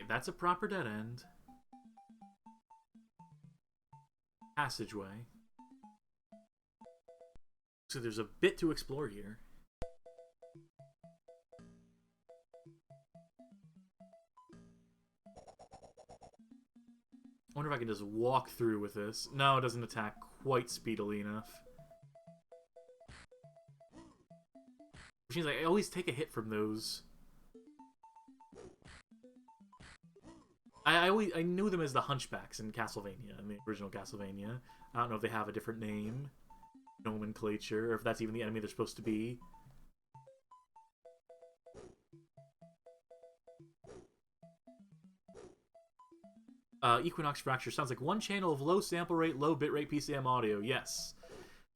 that's a proper dead end. Passageway. So there's a bit to explore here. I wonder if I can just walk through with this. No, it doesn't attack quite speedily enough. Which means I always take a hit from those. I knew them as the Hunchbacks in Castlevania, in the original Castlevania. I don't know if they have a different name, nomenclature, or if that's even the enemy they're supposed to be. Equinox Fracture sounds like one channel of low sample rate, low bitrate PCM audio. Yes,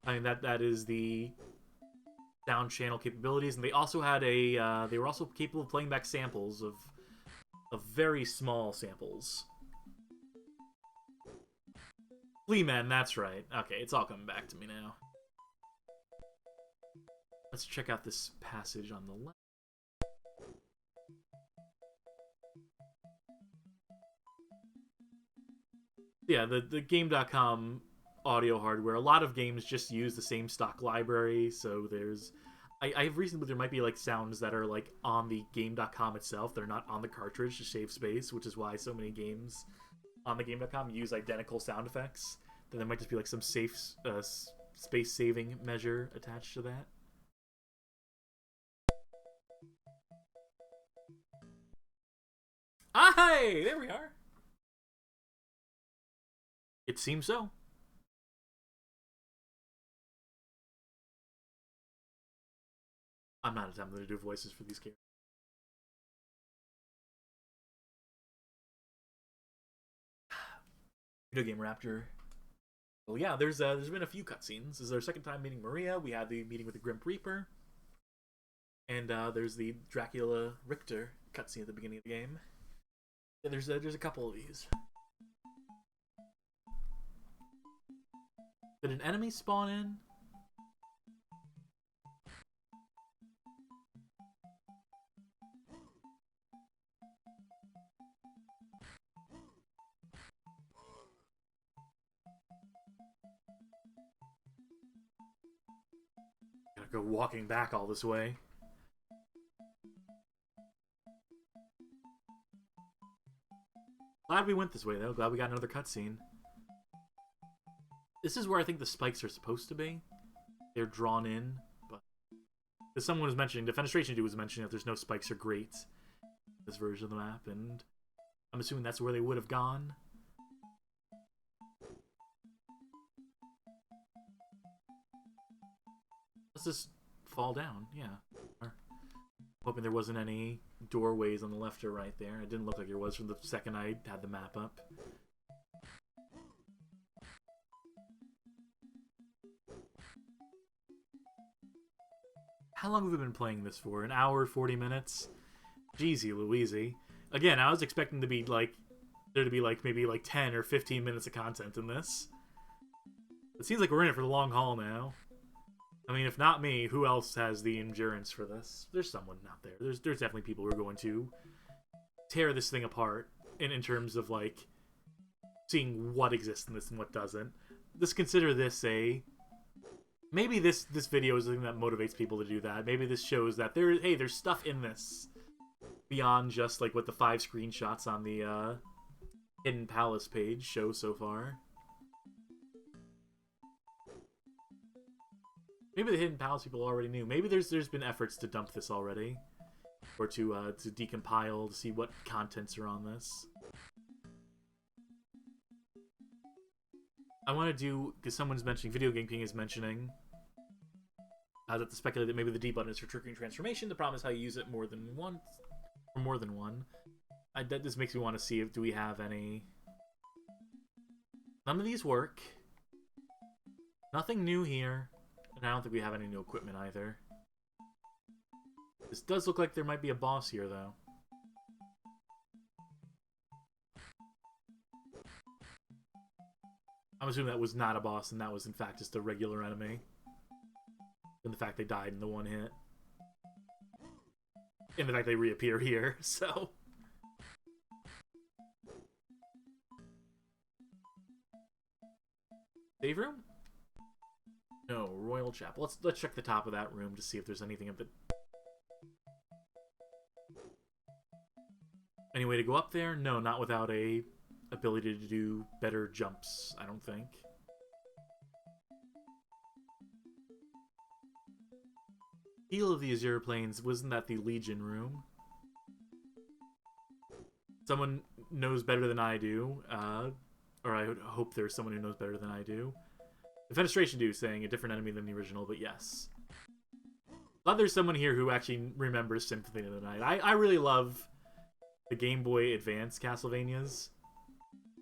I mean that is the sound channel capabilities, and they also had a they were also capable of playing back samples of very small samples. Fleaman, that's right. Okay, it's all coming back to me now. Let's check out this passage on the left. Yeah, the Game.com audio hardware, a lot of games just use the same stock library, so there's... I have reason that there might be like sounds that are like on the Game.com itself, they're not on the cartridge to save space, which is why so many games on the Game.com use identical sound effects. Then there might just be like some safe space-saving measure attached to that. Ah, hey! There we are! It seems so. I'm not attempting to do voices for these characters. Video Game Raptor. Well, yeah, there's been a few cutscenes. This is our second time meeting Maria. We had the meeting with the Grim Reaper. And there's the Dracula Richter cutscene at the beginning of the game. Yeah, there's a couple of these. Did an enemy spawn in? Gotta go walking back all this way. Glad we went this way, though. Glad we got another cutscene. This is where I think the spikes are supposed to be. They're drawn in, but... As someone was mentioning, Defenestration Dude was mentioning that there's no spikes are great in this version of the map, and I'm assuming that's where they would have gone. Let's just fall down, yeah. Hoping there wasn't any doorways on the left or right there. It didn't look like there was from the second I had the map up. How long have we been playing this for? An hour, 40 minutes? Jeezy Louise. Again, I was expecting to be like there to be like maybe like 10 or 15 minutes of content in this. It seems like we're in it for the long haul now. I mean, if not me, who else has the endurance for this? There's someone out there. There's definitely people who are going to tear this thing apart in terms of like seeing what exists in this and what doesn't. Just consider this a... Maybe this video is something that motivates people to do that. Maybe this shows that there's stuff in this beyond just like what the 5 screenshots on the Hidden Palace page show so far. Maybe the Hidden Palace people already knew. Maybe there's been efforts to dump this already, or to decompile to see what contents are on this. I want to do, because someone's mentioning, Video Game King is mentioning that the speculate that maybe the D button is for triggering transformation. The problem is how you use it more than once, or more than one. That just makes me want to see if do we have any. None of these work. Nothing new here, and I don't think we have any new equipment either. This does look like there might be a boss here, though. I'm assuming that was not a boss, and that was in fact just a regular enemy. And the fact they died in the one hit. And the fact they reappear here, so... chapel. Let's check the top of that room to see if there's anything a bit. Any way to go up there? No, not without a ability to do better jumps, I don't think. Heel of the Azure Plains, wasn't that the Legion room? Someone knows better than I do, or I would hope there's someone who knows better than I do. Defenestration do saying a different enemy than the original, but yes. Glad there's someone here who actually remembers Symphony of the Night. I really love the Game Boy Advance Castlevanias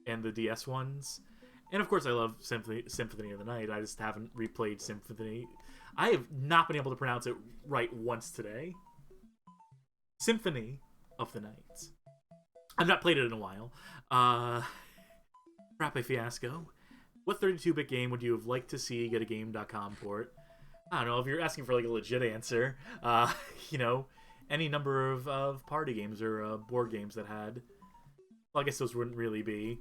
and the DS ones. And of course I love Symphony of the Night. I just haven't replayed Symphony. I have not been able to pronounce it right once today. Symphony of the Night. I've not played it in a while. Frappe Fiasco. What 32-bit game would you have liked to see get a Game.com port? I don't know, if you're asking for like a legit answer, you know, any number of party games or board games that had... Well, I guess those wouldn't really be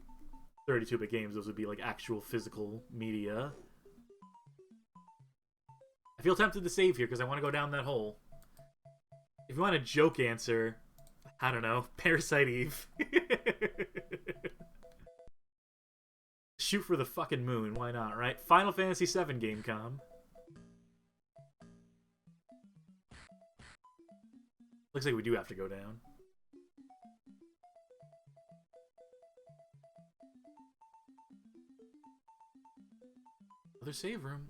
32-bit games. Those would be like actual physical media. I feel tempted to save here because I want to go down that hole. If you want a joke answer, I don't know, Parasite Eve. Shoot for the fucking moon, why not, right? Final Fantasy VII Gamecom. Looks like we do have to go down. Another save room.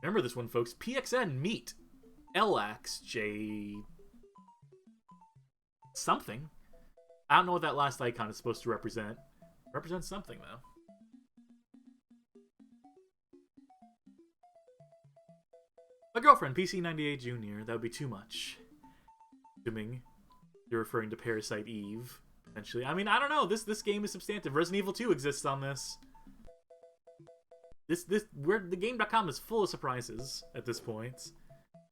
Remember this one, folks. PXN Meet. LXJ... something. I don't know what that last icon is supposed to represent. Represents something, though. My girlfriend, PC98 Jr. That would be too much. Assuming you're referring to Parasite Eve, potentially. I mean, I don't know. This game is substantive. Resident Evil 2 exists on this. The Game.com is full of surprises at this point.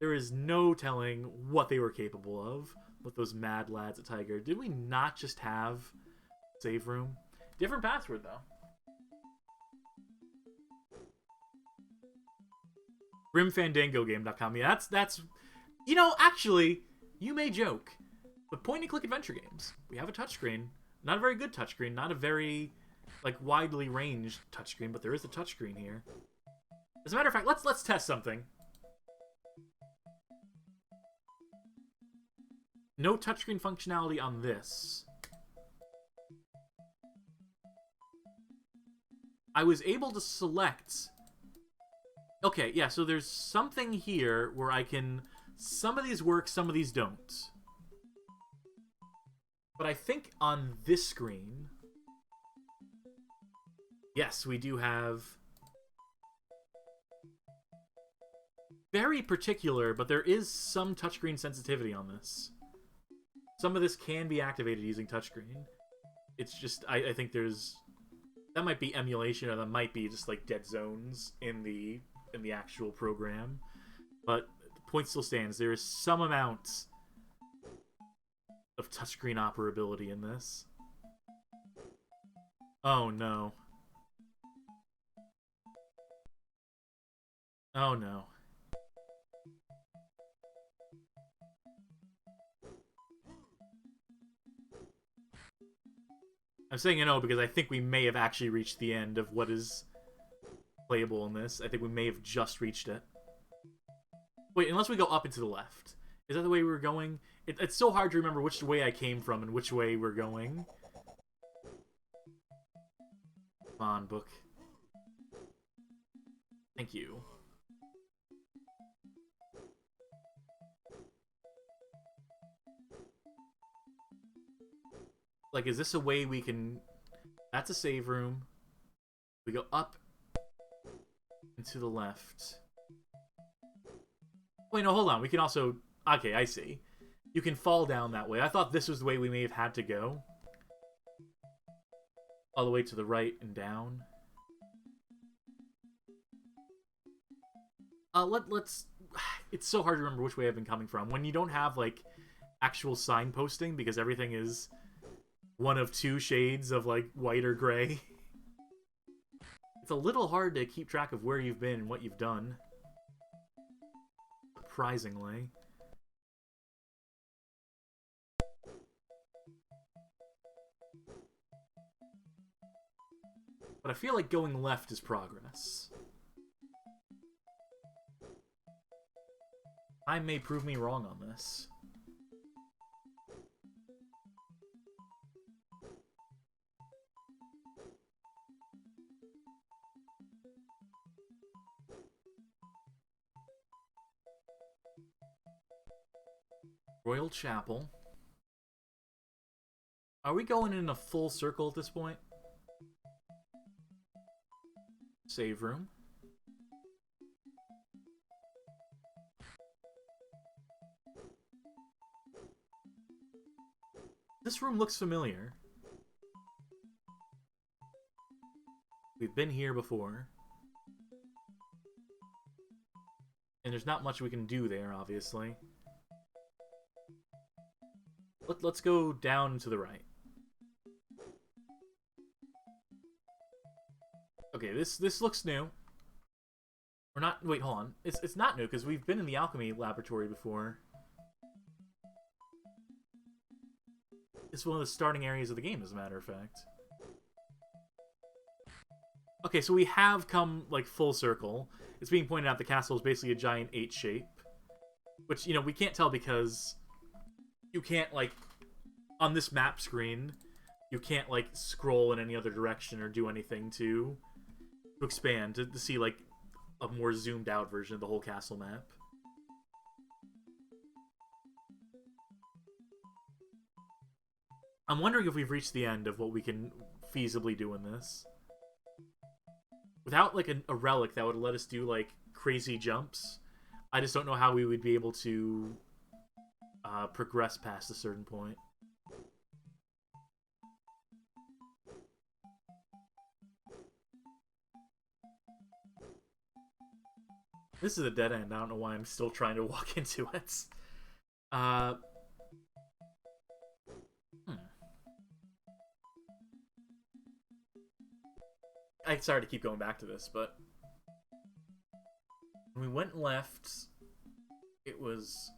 There is no telling what they were capable of with those mad lads at Tiger. Did we not just have save room? Different password, though. GrimFandangoGame.com. Yeah, that's... You know, actually, you may joke, but point-and-click adventure games. We have a touchscreen. Not a very good touchscreen. Not a very, like, widely ranged touchscreen, but there is a touchscreen here. As a matter of fact, let's test something. No touchscreen functionality on this. I was able to select... Okay, yeah, so there's something here where I can... Some of these work, some of these don't. But I think on this screen... Yes, we do have... Very particular, but there is some touchscreen sensitivity on this. Some of this can be activated using touchscreen. It's just, I think there's... That might be emulation, or that might be just, like, dead zones in the actual program. But the point still stands. There is some amount of touchscreen operability in this. Oh, no. Oh, no. I'm saying no because I think we may have actually reached the end of what is playable in this. I think we may have just reached it. Wait, unless we go up and to the left. Is that the way we were going? It's so hard to remember which way I came from and which way we're going. Come on, book. Thank you. Like, is this a way we can... That's a save room. We go up and to the left. Wait, no, hold on. We can also... Okay, I see. You can fall down that way. I thought this was the way we may have had to go. All the way to the right and down. Let's... It's so hard to remember which way I've been coming from. When you don't have, like, actual signposting, because everything is one of two shades of, like, white or gray. It's a little hard to keep track of where you've been and what you've done. surprisingly. But I feel like going left is progress. I may prove me wrong on this. Royal Chapel. Are we going in a full circle at this point? Save room. This room looks familiar. We've been here before. And there's not much we can do there, obviously. Let's go down to the right. Okay, this looks new. We're not... Wait, hold on. It's not new, because we've been in the alchemy laboratory before. It's one of the starting areas of the game, as a matter of fact. Okay, so we have come, like, full circle. It's being pointed out the castle is basically a giant 8 shape. Which, you know, we can't tell because you can't, like, on this map screen, you can't, like, scroll in any other direction or do anything to expand, to see, like, a more zoomed out version of the whole castle map. I'm wondering if we've reached the end of what we can feasibly do in this. Without, like, a relic that would let us do, like, crazy jumps, I just don't know how we would be able to progress past a certain point. This is a dead end. I don't know why I'm still trying to walk into it. I'm sorry to keep going back to this, but when we went left, it was...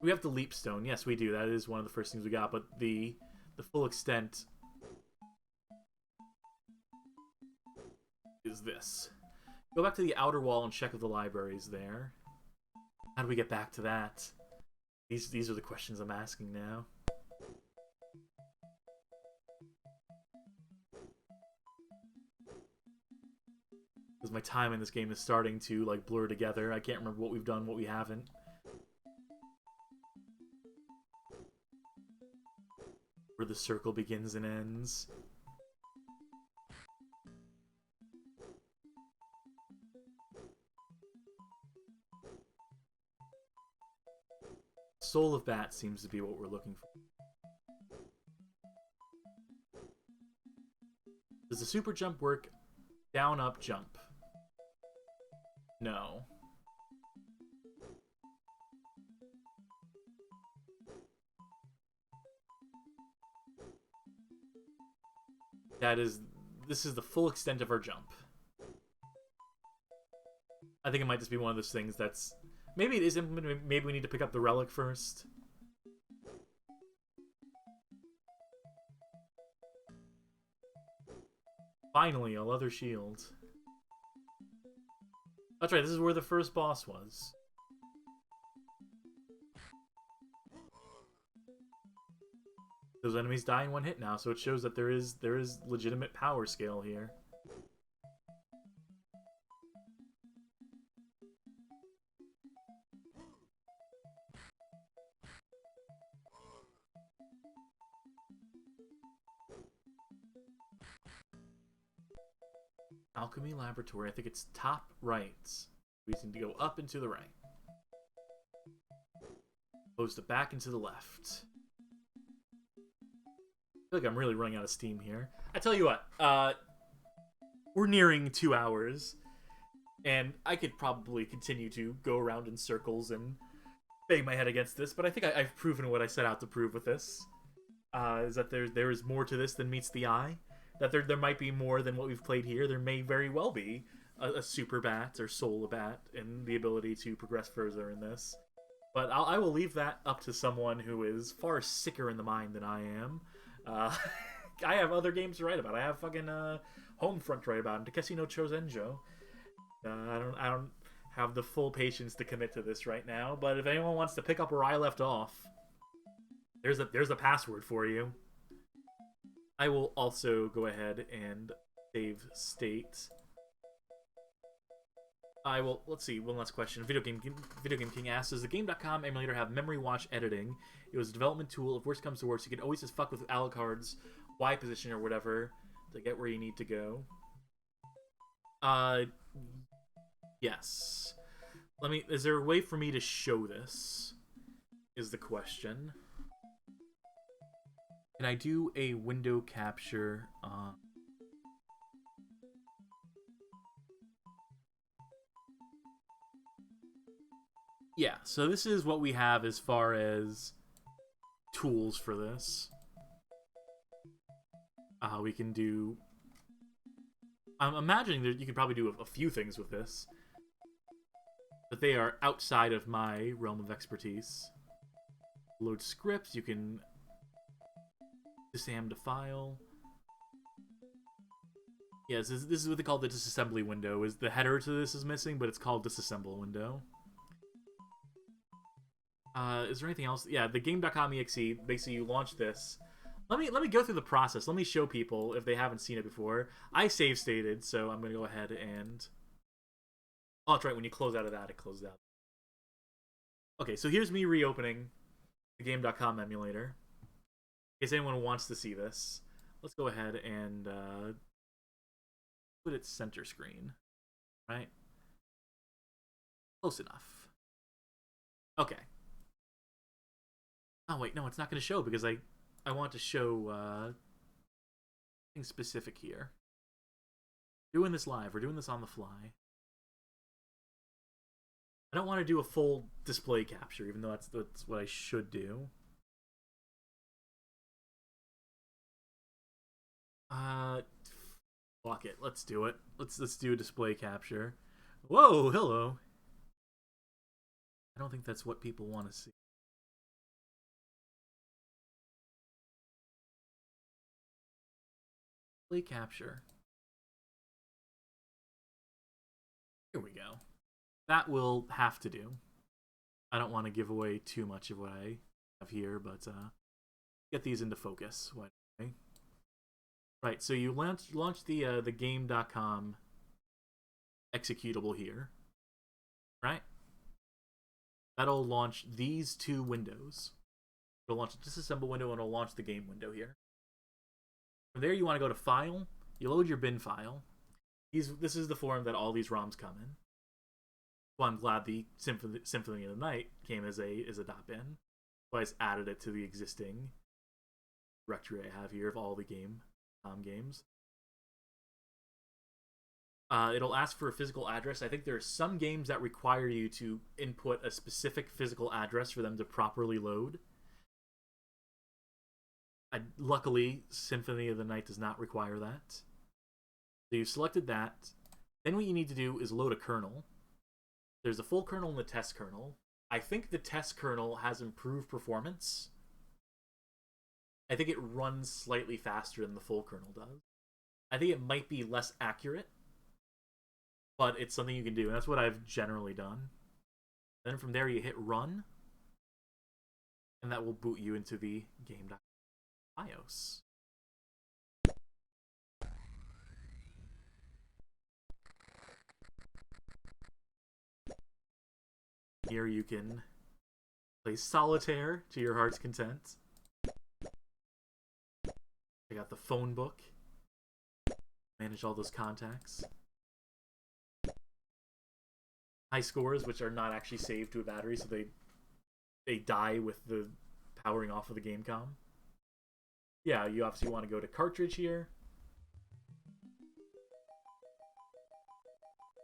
We have the leap stone. Yes, we do. That is one of the first things we got, but the full extent is this. Go back to the outer wall and check if the library is there. How do we get back to that? These are the questions I'm asking now. Because my time in this game is starting to, like, blur together. I can't remember what we've done, what we haven't. Where the circle begins and ends. Soul of Bat seems to be what we're looking for. Does the super jump work? Down, up, jump. No. This is the full extent of our jump. I think it might just be one of those things that's... Maybe it is implemented, maybe we need to pick up the relic first. Finally, a leather shield. That's right, this is where the first boss was. Those enemies die in one hit now, so it shows that there is legitimate power scale here. Alchemy Laboratory. I think it's top right. We need to go up and to the right. Close the back and to the left. I feel like I'm really running out of steam here. I tell you what, we're nearing 2 hours, and I could probably continue to go around in circles and bang my head against this, but I think I've proven what I set out to prove with this. Is that there is more to this than meets the eye. That there might be more than what we've played here. There may very well be. a super bat or soul bat and the ability to progress further in this. But I will leave that up to someone who is far sicker in the mind than I am. Uh, I have other games to write about. I have fucking Homefront to write about and Takeshi no Chozenjo. I don't have the full patience to commit to this right now. But if anyone wants to pick up where I left off, there's a password for you. I will also go ahead and save state. I will. Let's see. One last question. Video Game King asks: does the Game.com emulator have memory watch editing? It was a development tool. If worst comes to worst, you can always just fuck with Alucard's Y position or whatever to get where you need to go. Yes. Let me. Is there a way for me to show this? Is the question. Can I do a window capture? Yeah, so this is what we have as far as tools for this. We can do... I'm imagining that you could probably do a few things with this, but they are outside of my realm of expertise. Load scripts, you can disam to file. Yes, this is what they call the disassembly window. Is the header to this is missing, but it's called disassemble window. Is there anything else? Yeah, the game.com exe, basically you launch this. Let me go through the process. Let me show people if they haven't seen it before. I save stated, so I'm going to go ahead and... Oh, that's right, when you close out of that, it closes out. Okay, so here's me reopening the game.com emulator. In case anyone wants to see this, let's go ahead and put it center screen, right? Close enough. Okay. Oh wait, no, it's not going to show because I want to show something specific here. We're doing this live. We're doing this on the fly. I don't want to do a full display capture, even though that's what I should do. Fuck it. Let's do it. Let's do a display capture. Whoa, hello. I don't think that's what people want to see. Display capture. Here we go. That will have to do. I don't want to give away too much of what I have here, but get these into focus. Okay. Right, so you launch the game.com executable here, right? That'll launch these two windows. It'll launch the disassemble window and it'll launch the game window here. From there, you want to go to File. You load your bin file. This is the form that all these ROMs come in. Well, I'm glad the Symphony of the Night came as a .bin. So I just added it to the existing directory I have here of all the games. It'll ask for a physical address. I think there are some games that require you to input a specific physical address for them to properly load. Luckily, Symphony of the Night does not require that. So you've selected that. Then what you need to do is load a kernel. There's a full kernel and the test kernel. I think the test kernel has improved performance. I think it runs slightly faster than the full kernel does. I think it might be less accurate, but it's something you can do, and that's what I've generally done. Then from there you hit run, and that will boot you into the game.ios. Here you can play solitaire to your heart's content. I got the phone book. Manage all those contacts. High scores, which are not actually saved to a battery, so they die with the powering off of the GameCom. Yeah, you obviously want to go to cartridge here.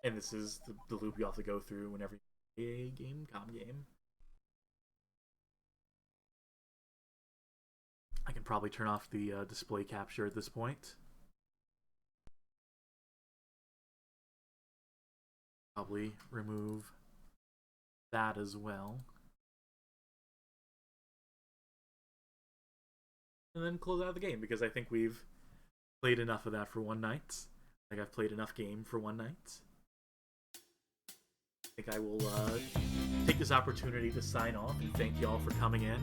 And this is the loop you have to go through whenever you play a GameCom game. I can probably turn off the display capture at this point. Probably remove that as well. And then close out the game, because I think we've played enough of that for one night. I think I've played enough game for one night. I think I will take this opportunity to sign off and thank y'all for coming in.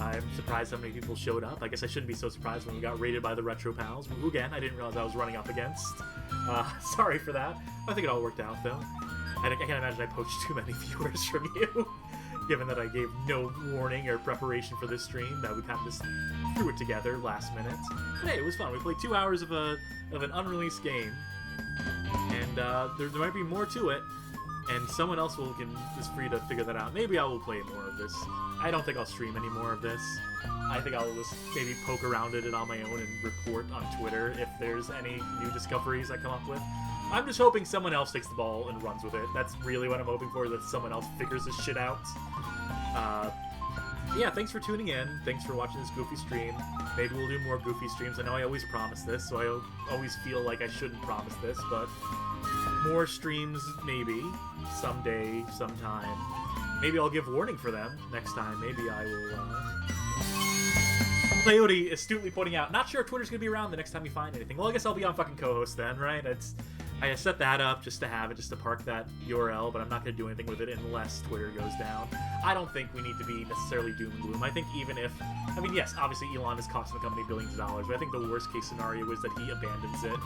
I'm surprised how many people showed up. I guess I shouldn't be so surprised when we got raided by the Retro Pals, who again, I didn't realize I was running up against. Sorry for that. I think it all worked out, though. I can't imagine I poached too many viewers from you, given that I gave no warning or preparation for this stream, that we kind of just threw it together last minute. But hey, it was fun. We played 2 hours of an unreleased game, and there might be more to it, and someone else is free to figure that out. Maybe I will play more of this. I don't think I'll stream any more of this. I think I'll just maybe poke around it on my own and report on Twitter if there's any new discoveries I come up with. I'm just hoping someone else takes the ball and runs with it. That's really what I'm hoping for, that someone else figures this shit out. Yeah, thanks for tuning in. Thanks for watching this goofy stream. Maybe we'll do more goofy streams. I know I always promise this, so I always feel like I shouldn't promise this, but more streams, maybe. Someday, sometime. Maybe I'll give warning for them next time. Maybe I will, Coyote astutely pointing out, not sure if Twitter's gonna be around the next time you find anything. Well, I guess I'll be on fucking co-host then, right? I set that up just to have it, just to park that URL, but I'm not going to do anything with it unless Twitter goes down. I don't think we need to be necessarily doom and gloom. I think even if, I mean, yes, obviously Elon is costing the company billions of dollars, but I think the worst case scenario is that he abandons it,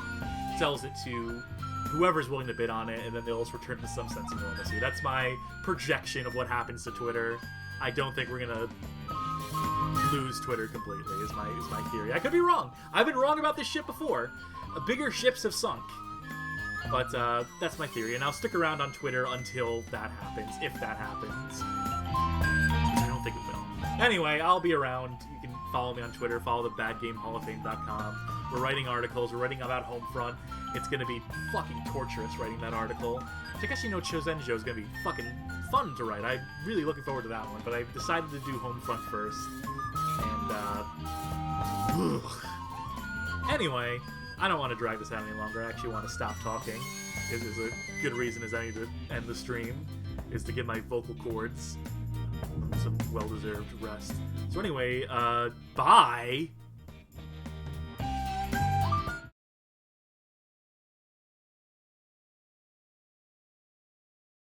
sells it to whoever's willing to bid on it, and then they'll just return to some sense of normalcy. That's my projection of what happens to Twitter. I don't think we're going to lose Twitter completely, is my theory. I could be wrong. I've been wrong about this shit before. Bigger ships have sunk. But that's my theory, and I'll stick around on Twitter until that happens, if that happens. I don't think it will. Anyway, I'll be around. You can follow me on Twitter, follow the badgamehalloffame.com. We're writing articles, we're writing about Homefront. It's going to be fucking torturous writing that article. Takeshi no Chozenjo is going to be fucking fun to write. I'm really looking forward to that one, but I decided to do Homefront first. And, anyway, I don't want to drag this out any longer. I actually want to stop talking. It is a good reason as I need to end the stream, is to give my vocal cords some well-deserved rest. So anyway, bye!